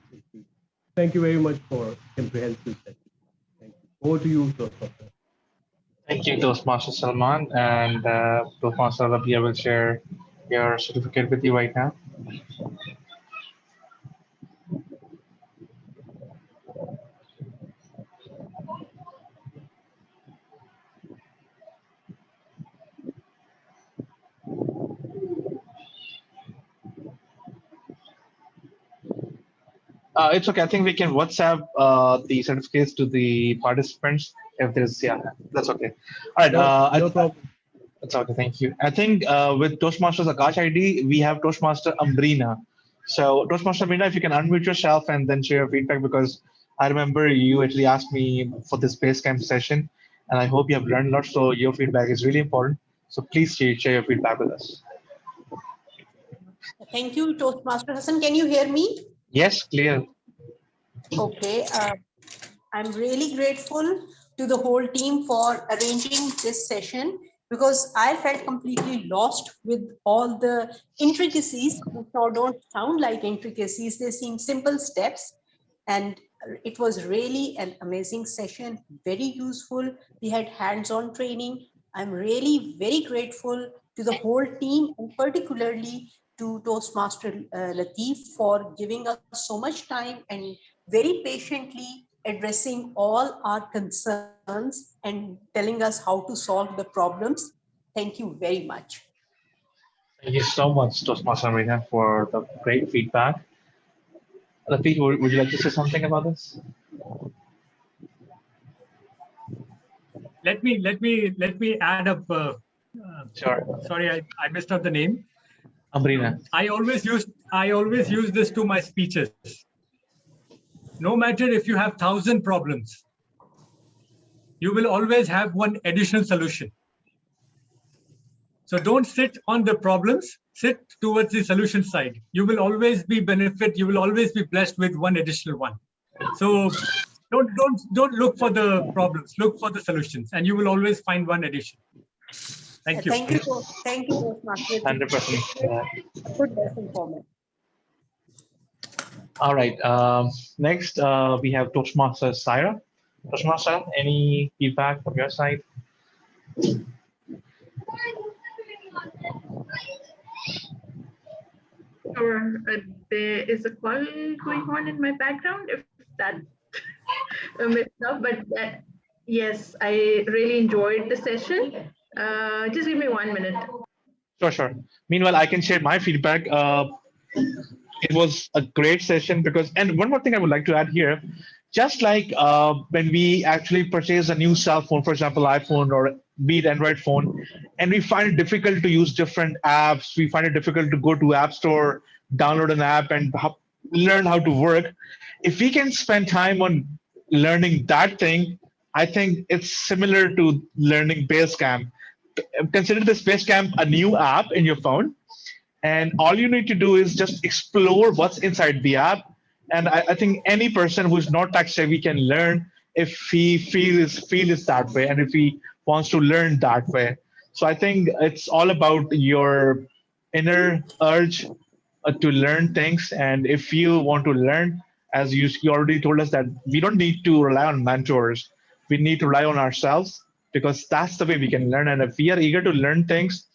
Thank you very much for comprehensive session. Thank you. Over to you, Toastmaster. Thank you, Toastmaster Salman, and Toastmaster Rabia will share your certificate with you right now. It's okay. I think we can WhatsApp the certificates to the participants if there's, yeah, that's okay. All right. No problem. That's okay. Thank you. I think with Toastmasters Akash ID, we have Toastmaster Ambrina. So Toastmaster Ambrina, if you can unmute yourself and then share your feedback, because I remember you actually asked me for this BASECAMP session, and I hope you have learned a lot. So your feedback is really important. So please share your feedback with us. Thank you, Toastmaster Hassan. Can you hear me? Yes, clear. Okay. I'm really grateful to the whole team for arranging this session, because I felt completely lost with all the intricacies, which now don't sound like intricacies. They seem simple steps. And it was really an amazing session, very useful. We had hands-on training. I'm really very grateful to the whole team, and particularly to Toastmaster Lateef for giving us so much time and very patiently addressing all our concerns and telling us how to solve the problems. Thank you very much. Thank you so much, Toastmaster Ambrina, for the great feedback. Lateef, would you like to say something about this? Let me add up. Sure. Sorry, I messed up the name. Ambrina. I always use this to my speeches. No matter if you have 1,000 problems, you will always have one additional solution. So don't sit on the problems, sit towards the solution side. You will always be you will always be blessed with one additional one. So don't look for the problems, look for the solutions, and you will always find one addition. Thank you. Thank you, Toastmaster. 100%. Good lesson for me. All right. Next, we have Toastmaster Syra. Toastmaster, any feedback from your side? Or there is a call going on in my background, if that messed up, but yes, I really enjoyed the session. Just give me 1 minute. Sure. Meanwhile, I can share my feedback. It was a great session because, and one more thing I would like to add here, just like when we actually purchase a new cell phone, for example, iPhone or be it Android phone, and we find it difficult to use different apps, we find it difficult to go to App Store, download an app and learn how to work. If we can spend time on learning that thing, I think it's similar to learning BASECAMP. Consider this BASECAMP a new app in your phone, and all you need to do is just explore what's inside the app. And I think any person who's not tech savvy can learn if he feels that way and if he wants to learn that way. So I think it's all about your inner urge to learn things. And if you want to learn, as you already told us, that we don't need to rely on mentors. We need to rely on ourselves, because that's the way we can learn. And if we are eager to learn things,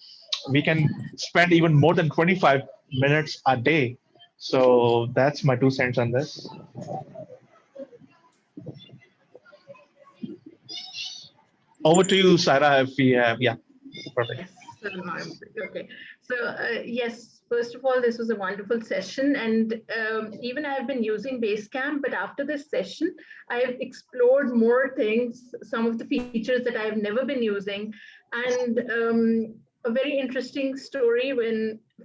we can spend even more than 25 minutes a day. So that's my 2 cents on this. Over to you, Sarah, if we have, yeah, perfect. Yes, okay. So yes, first of all, this was a wonderful session, and even I have been using BASECAMP, but after this session, I have explored more things, some of the features that I have never been using, and a very interesting story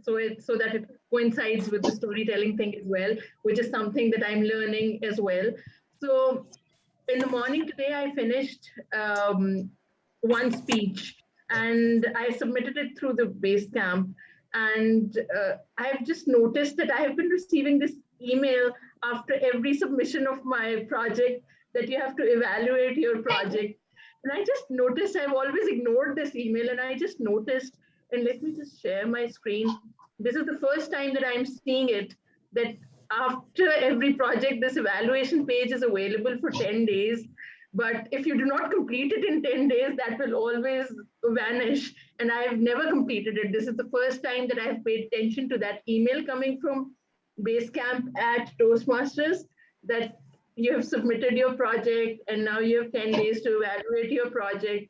so that it coincides with the storytelling thing as well, which is something that I'm learning as well. So in the morning today, I finished one speech and I submitted it through the Basecamp. And I've just noticed that I have been receiving this email after every submission of my project that you have to evaluate your project. And I just noticed, I've always ignored this email, and I just noticed, and let me just share my screen. This is the first time that I'm seeing it, that after every project, this evaluation page is available for 10 days. But if you do not complete it in 10 days, that will always vanish. And I've never completed it. This is the first time that I've paid attention to that email coming from Basecamp at Toastmasters, that you have submitted your project and now you have 10 days to evaluate your project.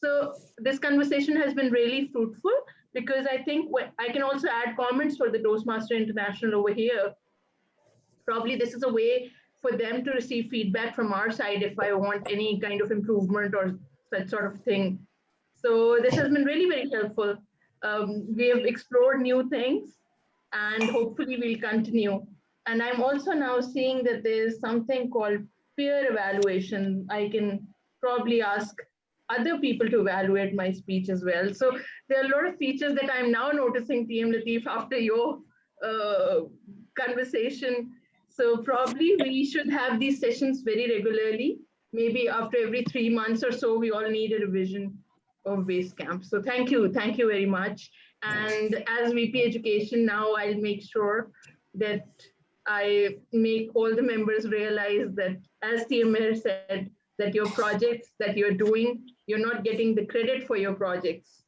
So this conversation has been really fruitful, because I think I can also add comments for the Toastmaster International over here. Probably this is a way for them to receive feedback from our side if I want any kind of improvement or such sort of thing. So this has been really very helpful. We have explored new things, and hopefully we'll continue. And I'm also now seeing that there's something called peer evaluation. I can probably ask other people to evaluate my speech as well. So there are a lot of features that I'm now noticing, TM Lateef, after your conversation. So probably we should have these sessions very regularly. Maybe after every 3 months or so, we all need a revision of Basecamp. So thank you very much. And as VP Education now, I'll make sure that I make all the members realize that, as TM Meher said, that your projects that you're doing, you're not getting the credit for your projects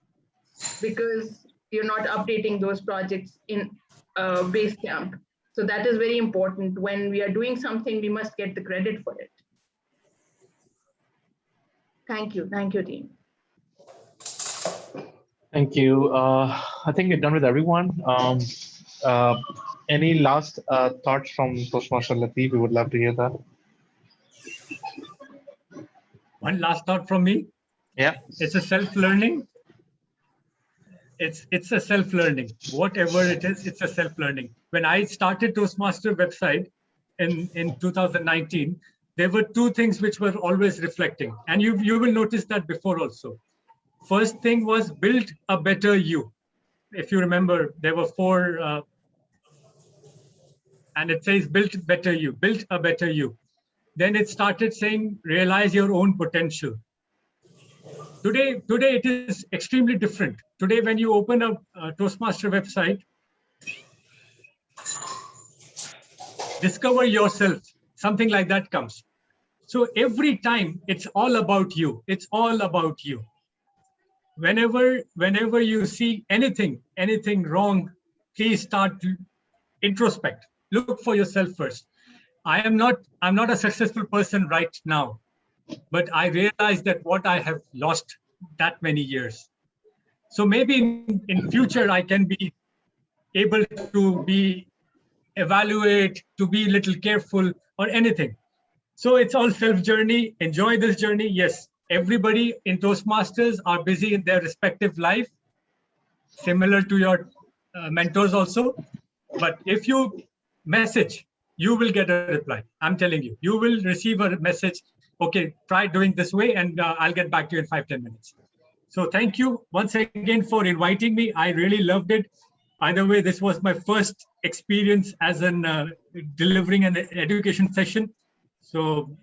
because you're not updating those projects in Basecamp. So that is very important. When we are doing something, we must get the credit for it. Thank you, team. Thank you. I think we're done with everyone. Any last thoughts from Toastmaster Lateef? We would love to hear that. One last thought from me. Yeah. It's a self-learning. It's a self-learning. Whatever it is, it's a self-learning. When I started Toastmaster website in 2019, there were two things which were always reflecting. And you will notice that before also. First thing was build a better you. If you remember, there were 4, and it says build better you, build a better you. Then it started saying realize your own potential. Today it is extremely different. Today, when you open a Toastmaster website, discover yourself, something like that comes. So every time it's all about you. It's all about you. Whenever you see anything wrong, please start to introspect. Look for yourself first. I'm not a successful person right now, but I realize that what I have lost that many years. So maybe in future I can be able to evaluate, to be a little careful or anything. So it's all self-journey. Enjoy this journey. Yes, everybody in Toastmasters are busy in their respective life, similar to your mentors also. But if you message, you will get a reply. I'm telling you, you will receive a message. Okay, try doing this way, and I'll get back to you in 5-10 minutes. So thank you once again for inviting me. I really loved it. Either way, this was my first experience as delivering an education session. So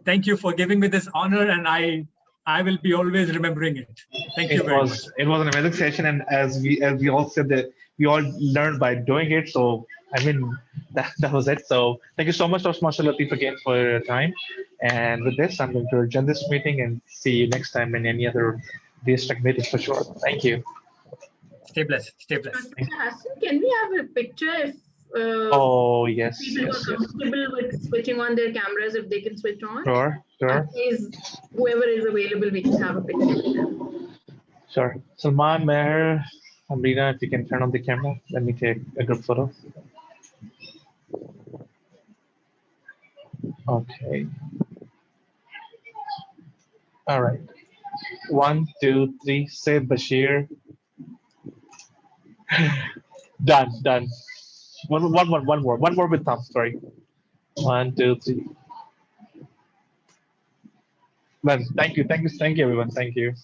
thank you for giving me this honor, and I will be always remembering it. Thank you very much. It was an amazing session, and as we all said that we all learned by doing it. So I mean that was it. So thank you so much, Toastmaster Lateef, again for your time. And with this, I'm going to adjourn this meeting and see you next time in any other district meeting for sure. Thank you. Stay blessed. Stay blessed. Hassan, can we have a picture if oh yes, people yes, are comfortable with switching on their cameras, if they can switch on? Sure. Whoever is available, we can have a picture with them. Sure. Salman, Meher, Amrina, if you can turn on the camera, let me take a group photo. Okay. All right. 1, 2, 3. Say Bashir. Done. One more with thumb. Sorry. 1, 2, 3. Well, thank you, everyone. Thank you.